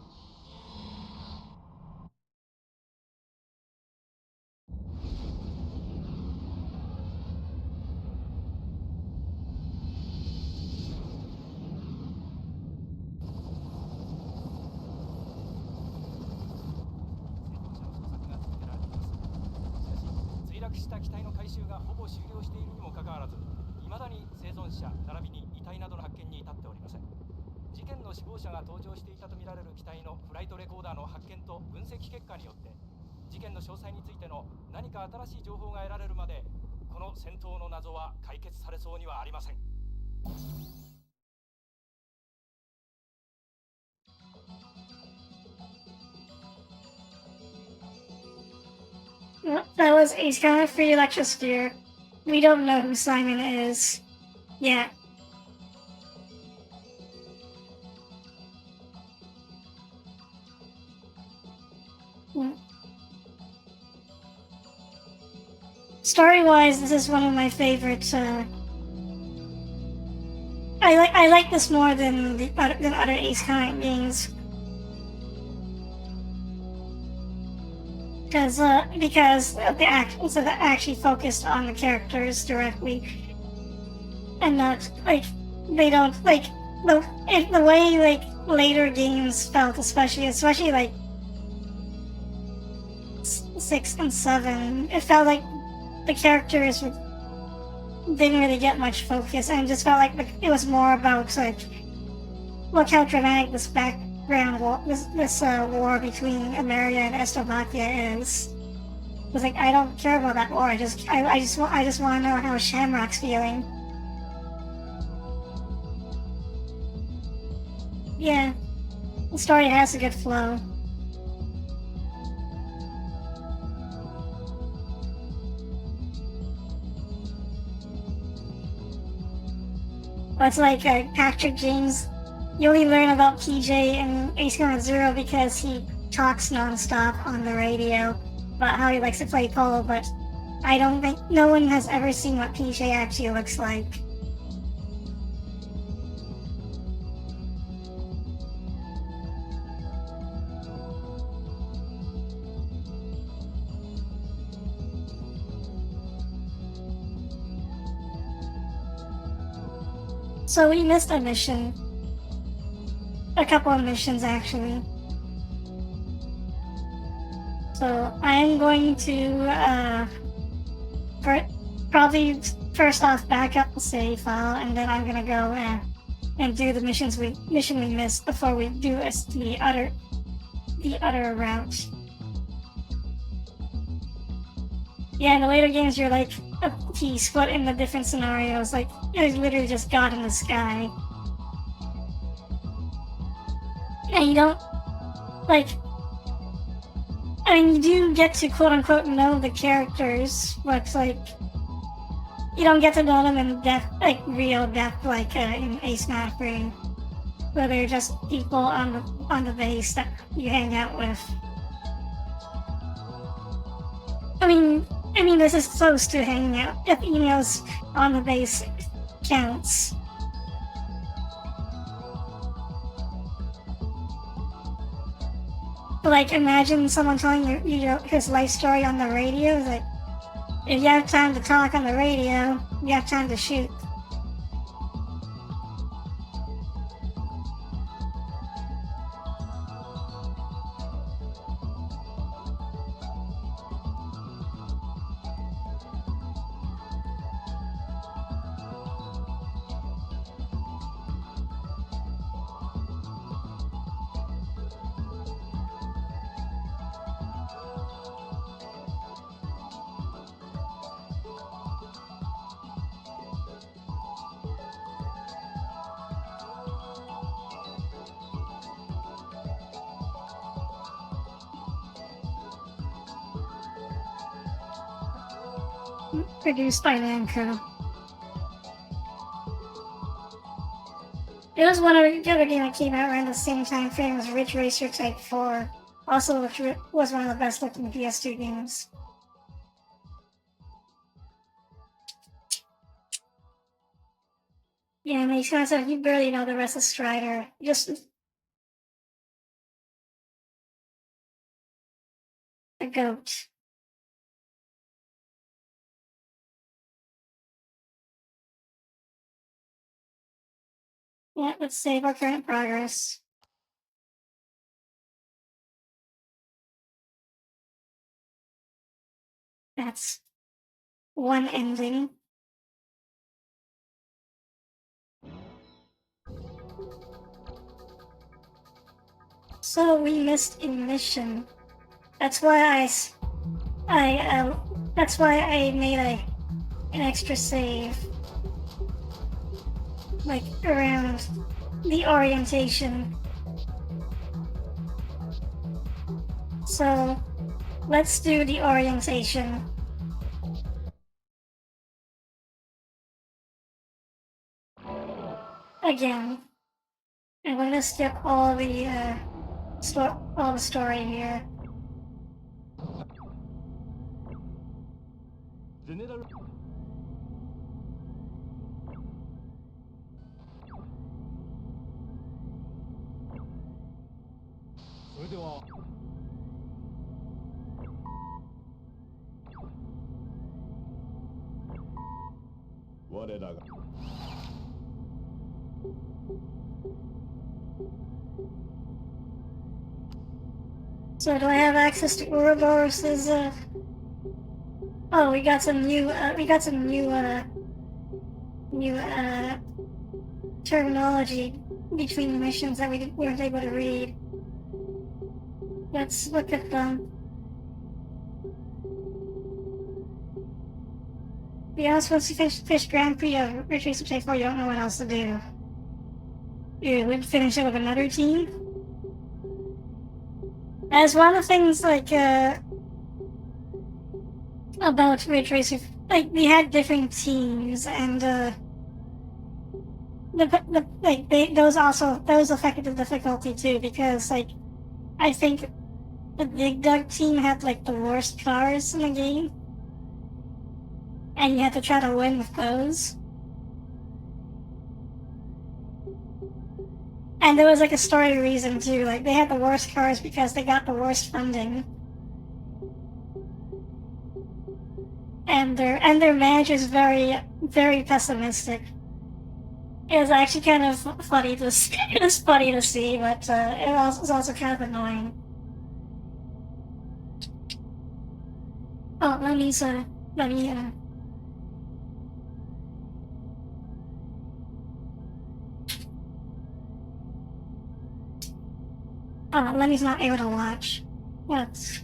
墜落した機体の回収がほぼ終了しているにもかかわらず、未だに生存者並びに遺体などの発見に至っておりません。事件の死亡者が搭乗していたとみられる機体のフライトレコーダーの発見と分析結果によって、事件の詳細についての何か新しい情報が得られるまで、この戦闘の謎は解決されそうにはありません。
Well, that was Ace Combat 3 Electrosphere. We don't know who Simon is yet. Story-wise, this is one of my favorites. I like this more than other Ace Combat games. Because of the actions that actually focused on the characters directly, and not like they don't like the way like later games felt, especially like 6 and 7. It felt like the characters didn't really get much focus, and it just felt like it was more about like, look how dramatic this ground war, this war between America and Slovakia is. It's like I don't care about that war. I just want to know how Shamrock's feeling. Yeah, the story has a good flow. But it's like Patrick James. You only learn about PJ in Ace Combat Zero because he talks nonstop on the radio about how he likes to play polo, but I don't think no one has ever seen what PJ actually looks like. So we missed a mission. A couple of missions, actually. So I'm going to, probably first off back up the save file, and then I'm gonna go and do the mission we missed before we do the other route. Yeah, in the later games you're like a piece, but in the different scenarios, like you're literally just God in the sky. And you don't, like, I mean, you do get to quote-unquote know the characters, but, like, you don't get to know them in depth, like, real depth, like, in Ace Map 3, where they're just people on the base that you hang out with. I mean, this is close to hanging out, if emails on the base counts. Like, imagine someone telling you his life story on the radio. It's like, if you have time to talk on the radio, you have time to shoot. Produced by Namco. It was one of the other game that came out around the same time frame as Ridge Racer Type 4, also which was one of the best looking PS2 games. Yeah, and these guys you barely know the rest of Strider. Just a goat. Yeah, let's save our current progress. That's one ending. So we missed a mission. That's why that's why I made an extra save. Like around the orientation. So let's do the orientation. Again. I'm gonna skip all the story here. So do I have access to Ouroboros's, oh, we got some new terminology between the missions that we weren't able to read. Let's look at them. Be honest, once you finish Grand Prix of Ridge Racer Type 4, you don't know what else to do. You would finish it with another team. As one of the things, like, about Ridge Racer, like, we had different teams, and, those affected the difficulty too, because, like, I think the Big Dog team had, like, the worst cars in the game. And you had to try to win with those. And there was like a story reason too, like they had the worst cars because they got the worst funding. And their manager's very, very pessimistic. It was actually kind of funny to see, it was funny to see, but it was also kind of annoying. Oh, let me Lenny's not able to watch. What?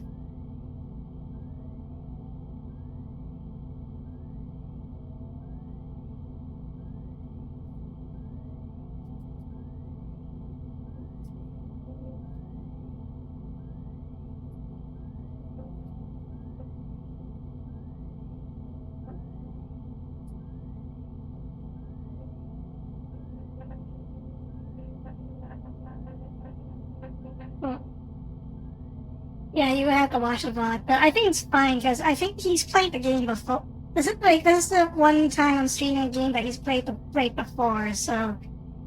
Yeah, you would have to watch the VOD, but I think it's fine because I think he's played the game before. This is the one time I'm streaming a game that he's played before, so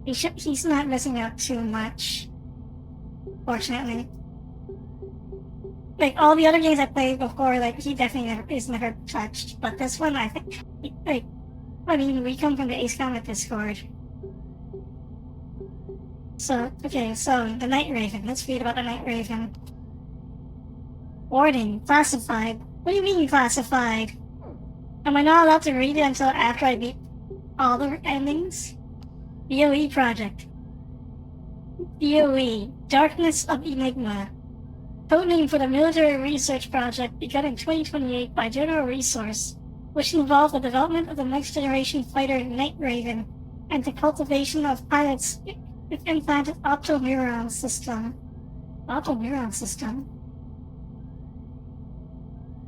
he's not missing out too much. Fortunately, like all the other games I played before, like he definitely is never touched. But this one, I think, like, I mean, we come from the Ace Comet Discord. So okay, so the Night Raven. Let's read about the Night Raven. Warning, classified. What do you mean classified? Am I not allowed to read it until after I beat all the endings? VOE project. VOE, Darkness of Enigma. Codename for the military research project begun in 2028 by General Resource, which involved the development of the next generation fighter Night Raven and the cultivation of pilots with implanted optoneuron system. Optoneuron system?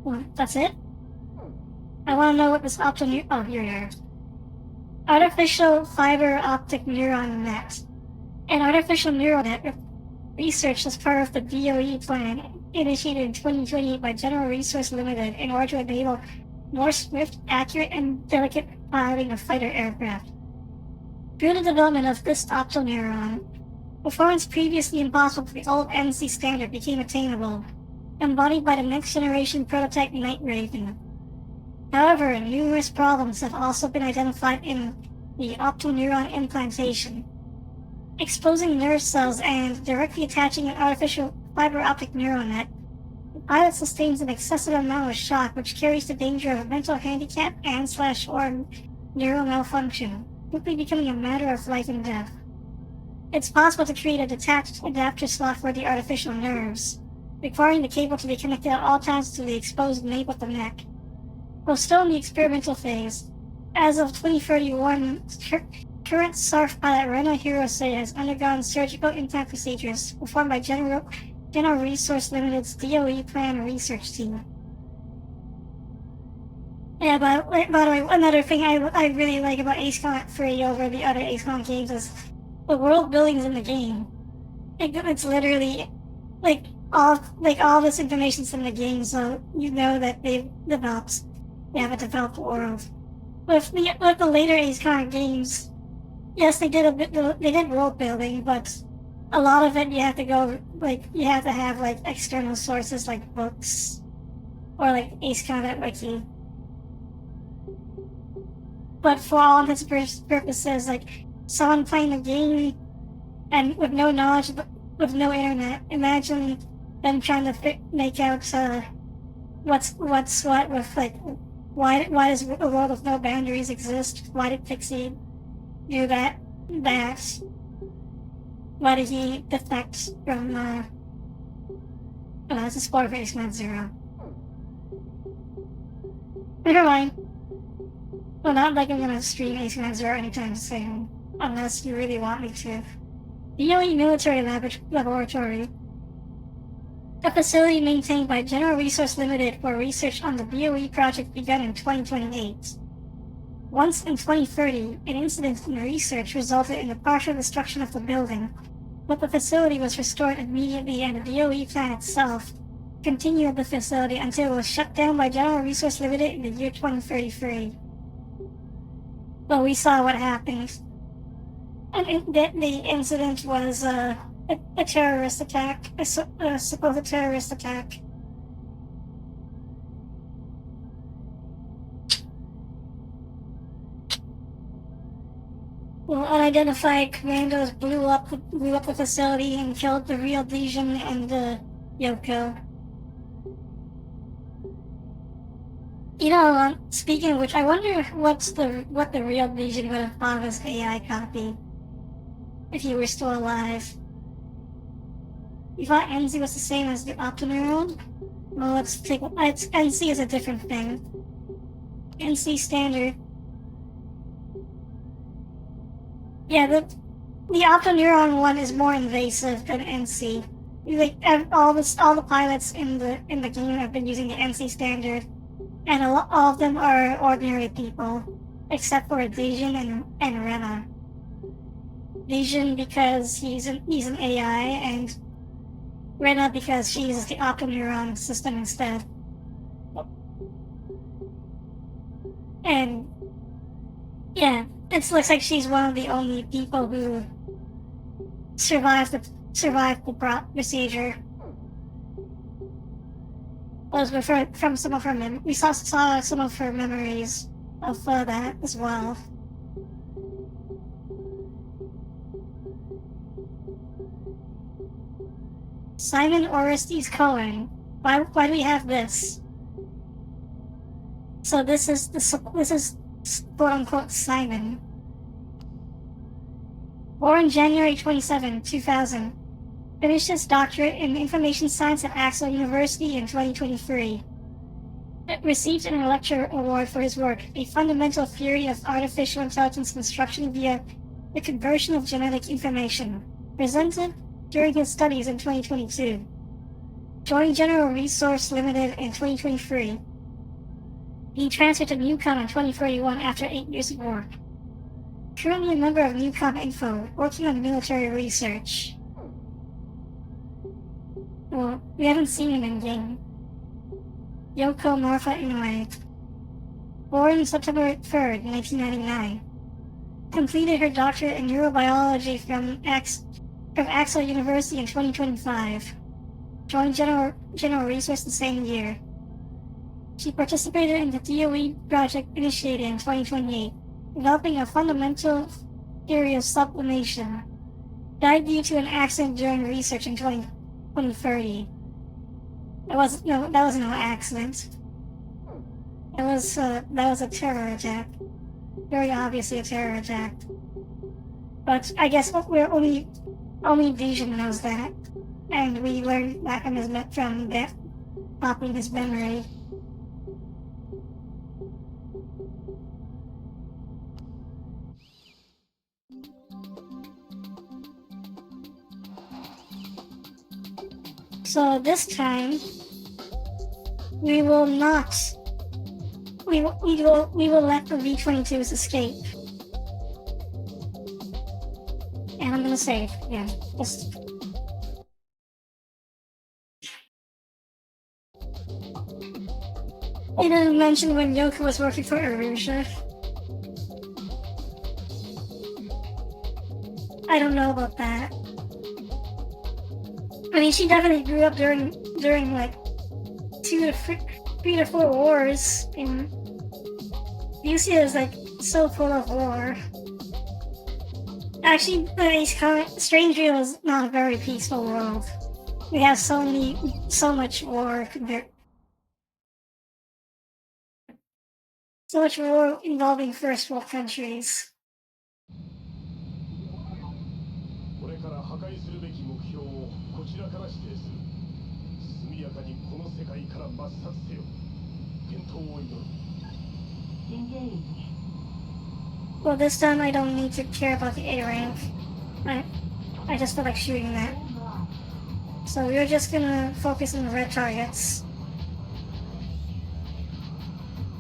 What, that's it? I want to know what this optoneuron... Oh, here. Artificial fiber optic neuron net. An artificial neural net researched as part of the DOE plan initiated in 2028 by General Resource Limited in order to enable more swift, accurate, and delicate piloting of fighter aircraft. Through the development of this optoneuron, performance previously impossible for the old NC standard became attainable, embodied by the next-generation prototype Night Raven. However, numerous problems have also been identified in the optoneuron implantation. Exposing nerve cells and directly attaching an artificial fiber optic neural net, the pilot sustains an excessive amount of shock which carries the danger of mental handicap and/or neural malfunction, quickly becoming a matter of life and death. It's possible to create a detached adapter slot for the artificial nerves, requiring the cable to be connected at all times to the exposed nape of the neck. Though still in the experimental phase, as of 2031, current SARF pilot Rena Hirose has undergone surgical implant procedures performed by General Resource Limited's DOE Plan Research Team. Yeah, by the way, another thing I really like about Ace Combat 3 over the other Ace Combat games is the world buildings in the game. It's literally all this information's in the game, so you know that they have a developed world. With the later Ace Combat games, yes, they did world building, but a lot of it you have to have external sources like books or like Ace Combat Wiki. But for all intents and purposes, like someone playing the game and with no knowledge, with no internet, imagine them trying to make out what's what with like why does a world with no boundaries exist? Why did Pixie do that? Why did he defect from, it's a spoiler for X-Men Zero. Never mind. Well, not like I'm gonna stream X-Men Zero anytime soon. Unless you really want me to. DOE Military Laboratory. A facility maintained by General Resource Limited for research on the DOE project begun in 2028. Once in 2030, an incident in research resulted in the partial destruction of the building, but the facility was restored immediately and the DOE plan itself continued the facility until it was shut down by General Resource Limited in the year 2033. Well, we saw what happened. And the incident was a terrorist attack, a supposed terrorist attack. Well, unidentified commandos blew up the facility and killed the real Legion and Yoko. You know, speaking of which, I wonder what the real Legion would have thought of his AI copy if he were still alive. You thought NC was the same as the Optoneuron? Well, NC is a different thing. NC standard. Yeah, the Optoneuron one is more invasive than NC. Like all the pilots in the game have been using the NC standard, and all of them are ordinary people, except for Legion and Rena. Legion because he's an AI, and Rena because she uses the Optoneuron system instead. And yeah, it looks like she's one of the only people who survived the procedure. Those were from some of her we saw some of her memories of that as well. Simon Orestes Cohen. Why do we have this? So this is quote unquote Simon. Born January 27, 2000. Finished his doctorate in information science at Axel University in 2023. Received an Electra Award for his work, A Fundamental Theory of Artificial Intelligence Construction via the Conversion of Genetic Information, presented during his studies in 2022. Joined General Resource Limited in 2023. He transferred to Newcom in 2031 after 8 years of work. Currently a member of Newcom Info, working on military research. Well, we haven't seen him in game. Yoko Marfa Inoue. Born September 3rd, 1999. Completed her doctorate in neurobiology from Axel University in 2025. Joined General Resource the same year. She participated in the DOE project initiated in 2028, developing a fundamental theory of sublimation. Died due to an accident during research in 2030. That was no accident. That was a terror attack. Very obviously a terror attack. But I guess we're only Vision knows that, and we learned that from that copying his memory. So this time, we will let the V-22s escape. And I'm gonna save, yeah, just... They didn't mention when Yoko was working for Arusha. I don't know about that. I mean, she definitely grew up during like 3 to 4 wars, and UC is like so full of war. Actually, Strangeville is not a very peaceful world. We have so much war so much war involving first world countries.
これから破壊
世界から抹殺せよ。健闘を祈る。
Engage.
Well, this time I don't need to care about the A rank. I just feel like shooting that.
Hold on.
So we're just gonna focus on the red targets.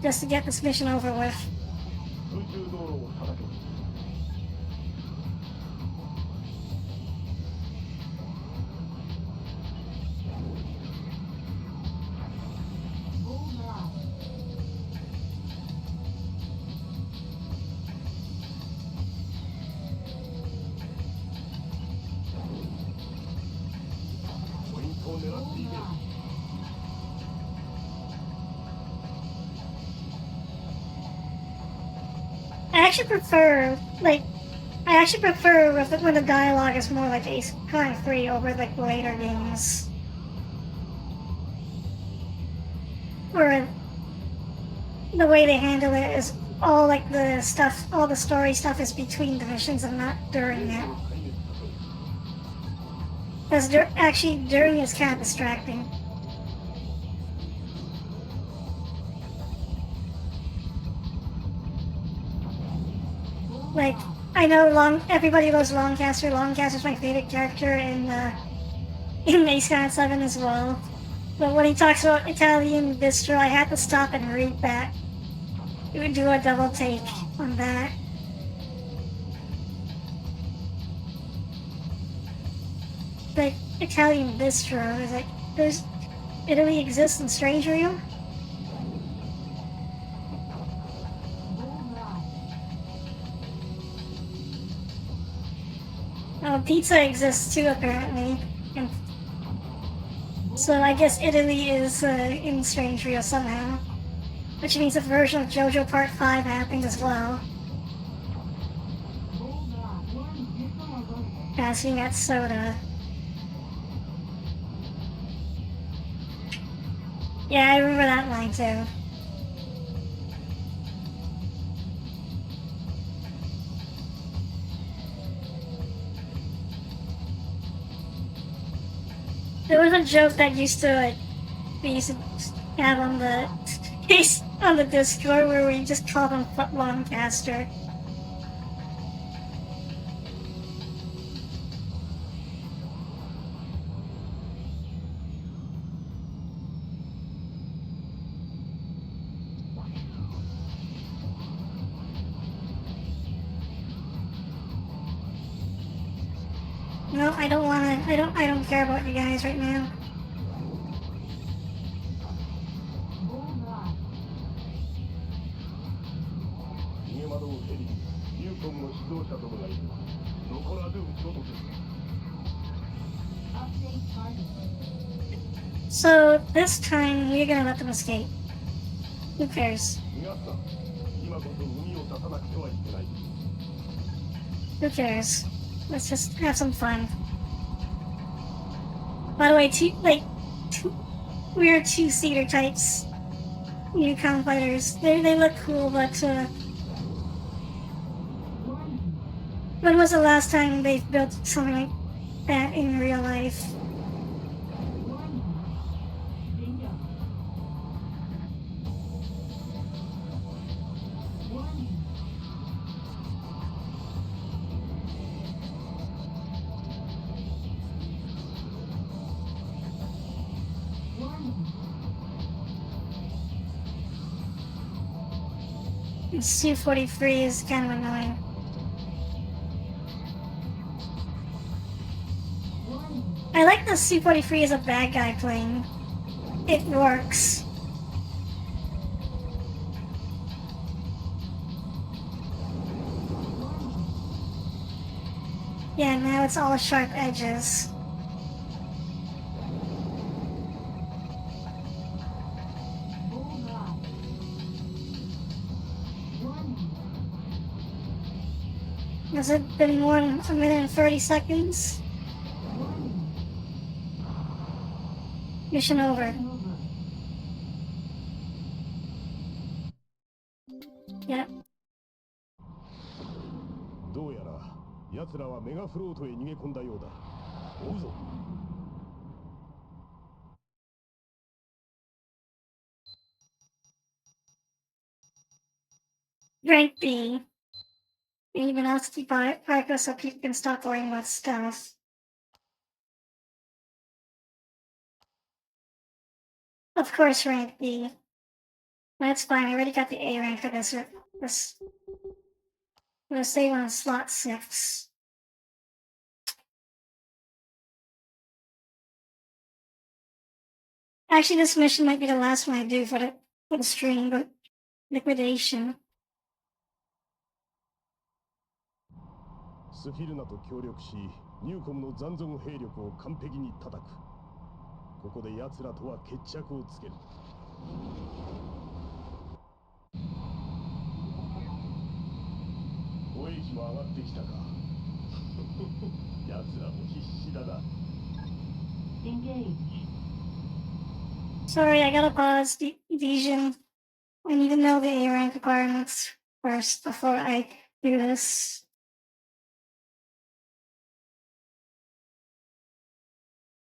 Just to get this mission over with.
空中道路を叩け。
Hold on.
ポイントを狙ってい
Hold
け。
on.
I actually prefer, like, when the dialogue is more like Ace Crime 3 over like later games. Where the way they handle it is all like the stuff, all the story stuff is between the missions and not during it. Because actually during is kind of distracting. Like, I know everybody loves Longcaster. Longcaster's my favorite character in Ace Combat 7 as well. But when he talks about Italian bistro, I had to stop and read that. It would do a double take on that. Like, Italian bistro is like, there's Italy exists in Strange Real?
Hold on.
Oh, pizza exists too, apparently. And so I guess Italy is in Strange Real somehow. Which means a version of JoJo Part 5 happened as well.
Hold on. One vehicle above.
Passing that soda. Yeah, I remember that line too. There was a joke that used to have on the on the Discord where we just called him Longcaster. No, I don't wanna. I don't care about you guys right now.
Hold on.
逃げ惑うヘリにニューコムの指導者どもがいる。残らず撃ち落とせ。
Update target.
So this time we're gonna let them escape. Who cares?
逃がすな。今こそ海を出さなくてはいけない。
Who cares? Let's just have some fun. By the way, we're two-seater types. Unicom fighters. They look cool, but when was the last time they built something like that in real life?
Bingo. Warning. Warning.
Su-43 is kind of annoying.
Warning.
I like the Su-43 as a bad guy plane. It works. Yeah, now it's all sharp edges.
Hold on. Warning.
Has it been more than a minute and 30 seconds?
Warning.
Mission over.
Over.
Yep.
どうやら奴らはメガフロートへ逃げ込んだようだ。追うぞ。
Rank B. Even else keep progress so people can stop worrying about stuff. Of course, rank B. That's fine. I already got the A rank for this. I'm gonna save on slot 6. Actually, this mission might be the last one I do for the stream, but liquidation.
スフィルナと協力し、ニューコムの残存兵力を完璧に叩く。ここで奴らとは決着をつける。護衛機も上がってきたか。奴らも必死だな。
Engage.
Sorry, I gotta pause the vision. I need to know the A rank requirements first before I do this.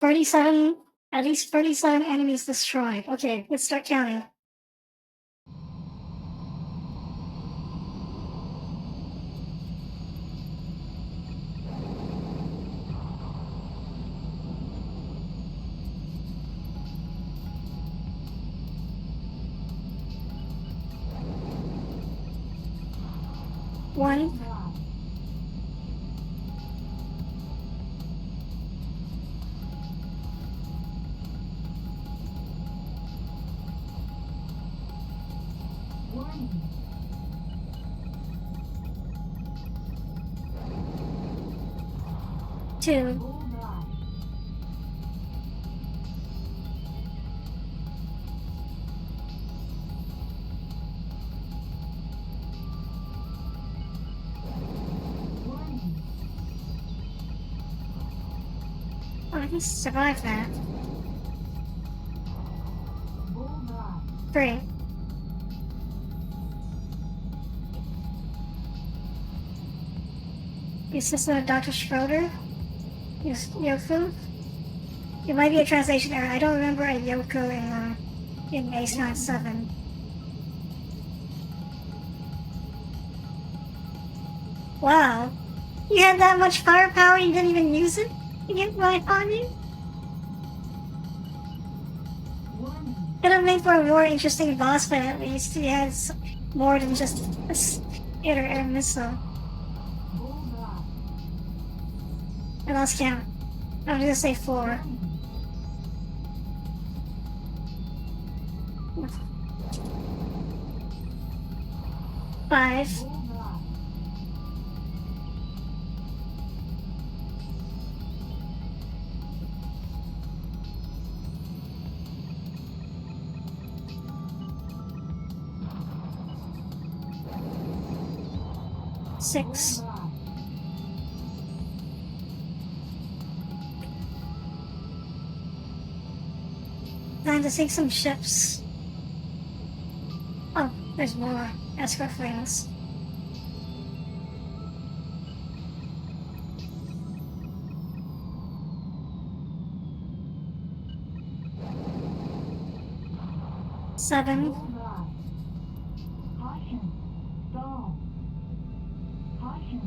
37, at least 37 enemies destroyed. Okay, let's start counting. One,
Warning.
two,
Bullseye. Warning.
oh, I can survive that.
Bullseye.
3. Is this Dr. Schroeder? Yes, Yoku? It might be a translation error. I don't remember a Yoku in Ace 97. Wow. You had that much firepower and you didn't even use it to get my army?
Warning.
Could have made for a more interesting boss fight at least. He has more than just a air missile.
Bullseye.
I lost count. I'm gonna say 4.
Warning.
5.
Bullseye.
6.
Bullseye.
Time to sink some ships. Oh, there's more escort friends. Seven.
Bullseye. Caution. Stall. Caution.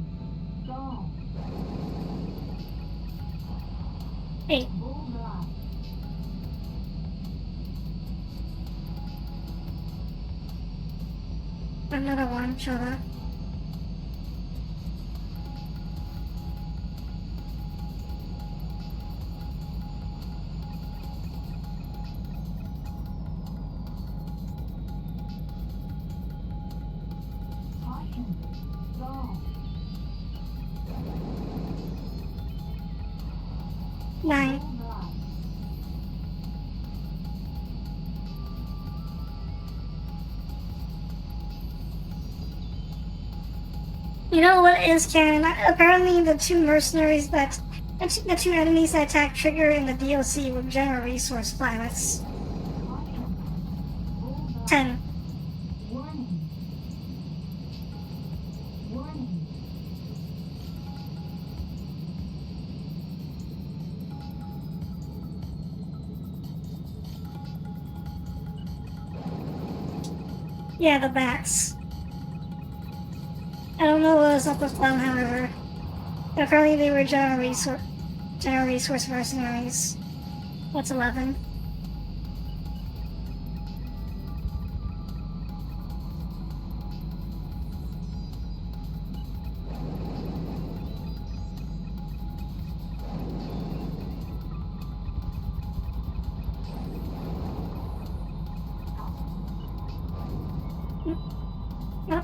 Stall.
8.
Bullseye.
Another one, shut up.
Caution. Stall.
9.
Bullseye.
You know what is canon? Apparently the two mercenaries the two enemies that attack Trigger in the DLC were general resource pilots.
Caution. Bullseye.
10.
Warning. Warning.
Yeah, the bats. I don't know what was up with them, however. Apparently they were general resource mercenaries. What's 11?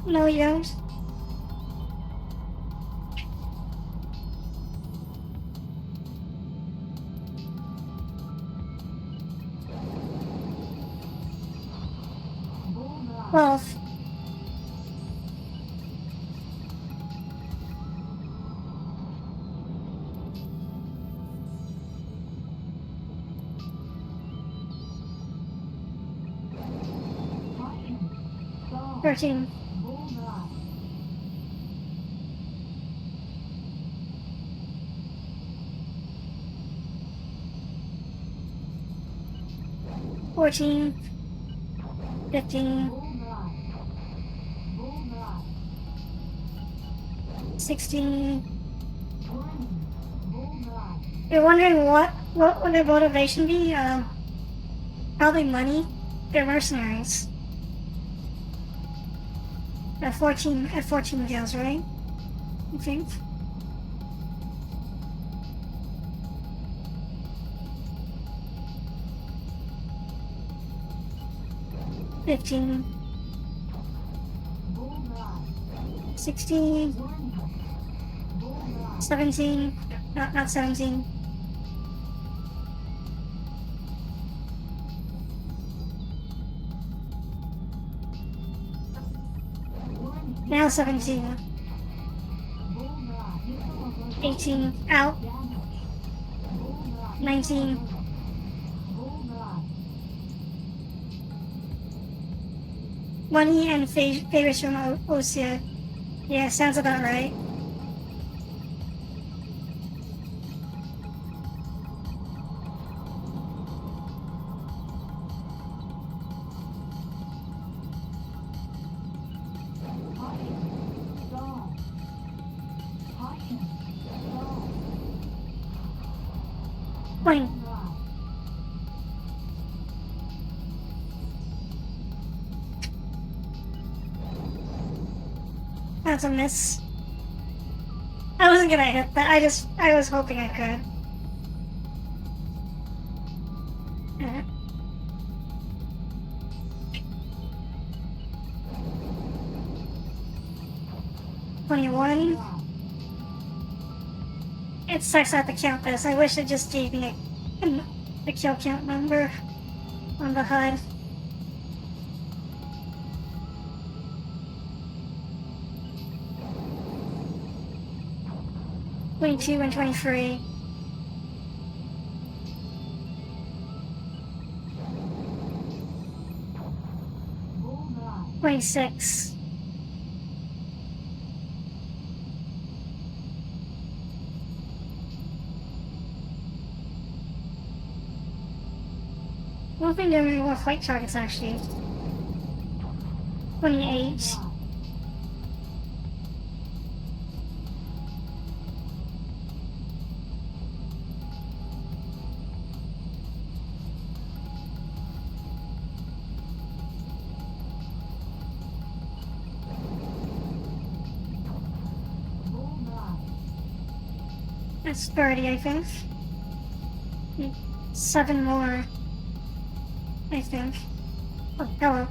No, you don't.
Bullseye.
12.
Caution. Stall.
13.
Bullseye.
14. 15.
Bullseye. Bullseye.
16.
Warning. Bullseye.
You're wondering what would their motivation be? Probably money. They're mercenaries. At 14 gals, right? I think. $15.
Bullseye.
16.
Warning. Bullseye.
17. Not 17.
Warning.
Now 17.
Bullseye. Missile alert.
18. Out.
Damage. Bullseye.
19.
Bullseye.
Money and favors from Osia. Yeah, sounds about right.
Caution. Stall. Caution. Stall.
20.
Bullseye.
That's a miss. I wasn't gonna hit that. I was hoping I could. Uh, 21. It sucks I have to count this. I wish it just gave me the kill count number on the HUD. $22 and $23.
Bullseye.
26. I don't think there are any more flight targets actually. 28.
Bullseye.
That's 30, I think. 7 more, I think. Oh, hello.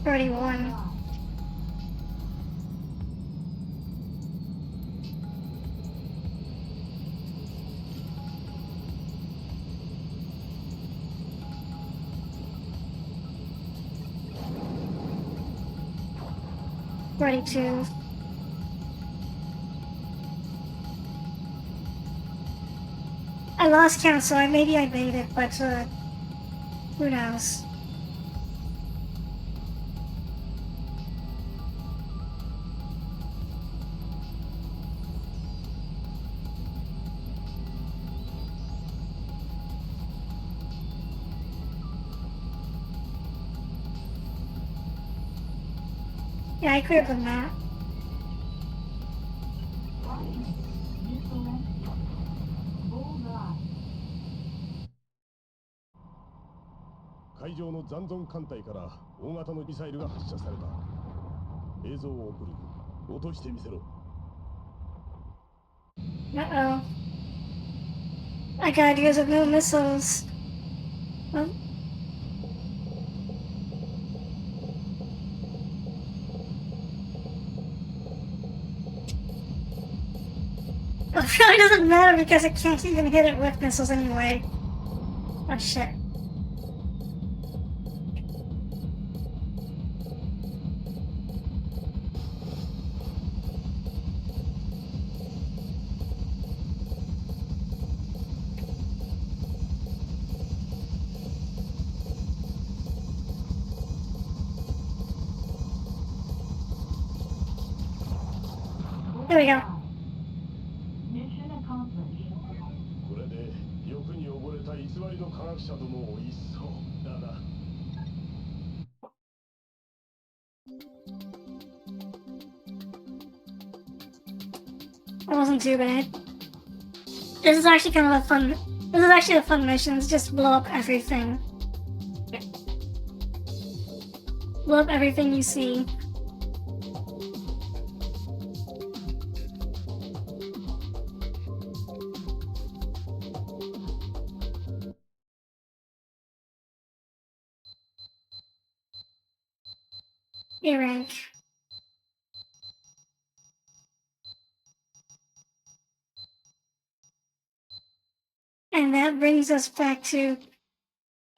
$31. $42. I lost count, so maybe I made it, but who knows? Yeah, I cleared the map.
Caution. Missile empty. Bullseye.
海上の残存艦隊から大型のミサイルが発射された。映像を送る。落としてみせろ。
Uh-oh. I got use of new missiles. Oh. It really doesn't matter because it can't even hit it with missiles anyway. Oh shit. There we go.
Mission accomplished.
これで欲に溺れた偽りの科学者どもを一掃だな。
That wasn't too bad. This is actually kind of a fun. This is actually a fun mission. It's just blow up everything. Blow up everything you see. A rank. And that brings us back to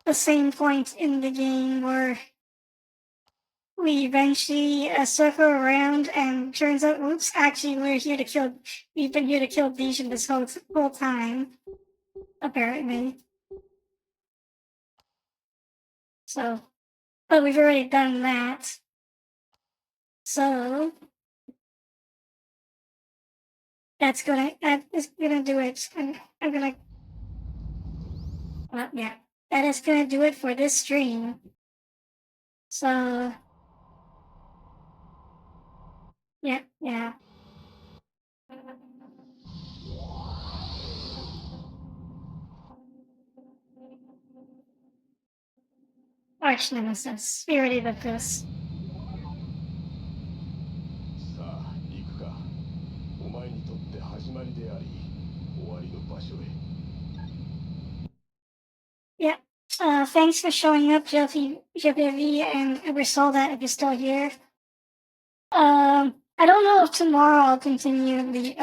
the same point in the game where we eventually circle around and turns out, oops, actually we've been here to kill Bijin this whole time, apparently. So, but we've already done that. So, that is gonna do it. I'm gonna, well, yeah, that is gonna do it for this stream. So, yeah. Arch Nemesis. We already did this.
さあ、行くか。お前にとって始まりであり、終わりの場所へ。
Yeah. Thanks for showing up, JPV and Ubersolda, if you're still here. I don't know if tomorrow I'll continue the,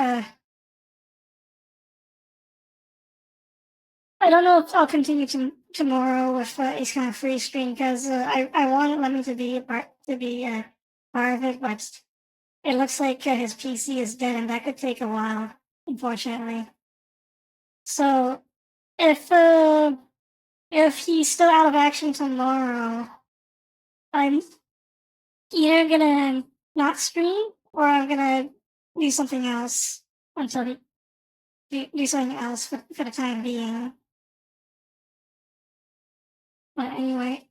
I don't know if I'll continue tomorrow with Ace kind of free stream because I wanted Lemmy to be part of it, but it looks like his PC is dead and that could take a while, unfortunately. So if he's still out of action tomorrow, I'm either gonna not stream or I'm gonna do something else until he do something else for the time being. But anyway,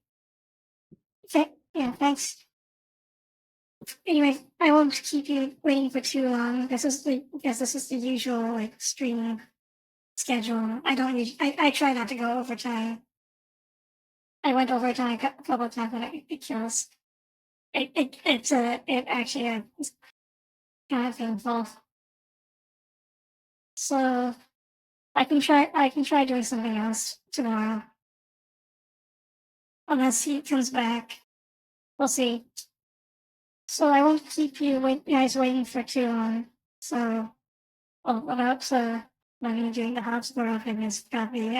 thanks. Anyway, I won't keep you waiting for too long. This is the usual like stream schedule. I try not to go overtime. I went overtime a couple of times, but it kills. It actually it's kind of painful. So I can try doing something else tomorrow. Unless he comes back. We'll see. So I won't keep you guys waiting for too long. So about money doing the hospital thing is probably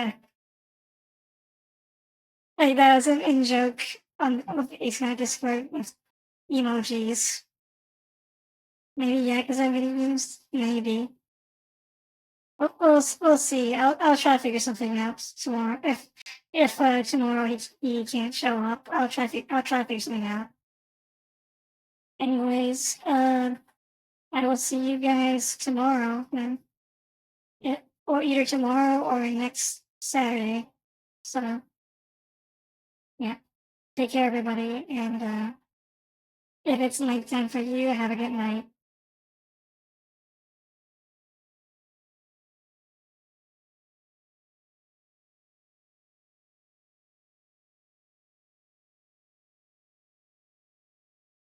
like that was an in joke on it's gonna Discord with emojis. Maybe because I'm getting used. Maybe. We'll see. I'll try to figure something out tomorrow. If tomorrow he can't show up, I'll try to figure something out. Anyways, I will see you guys tomorrow then. Or either tomorrow or next Saturday. So yeah. Take care everybody and If it's nighttime for you, have a good night.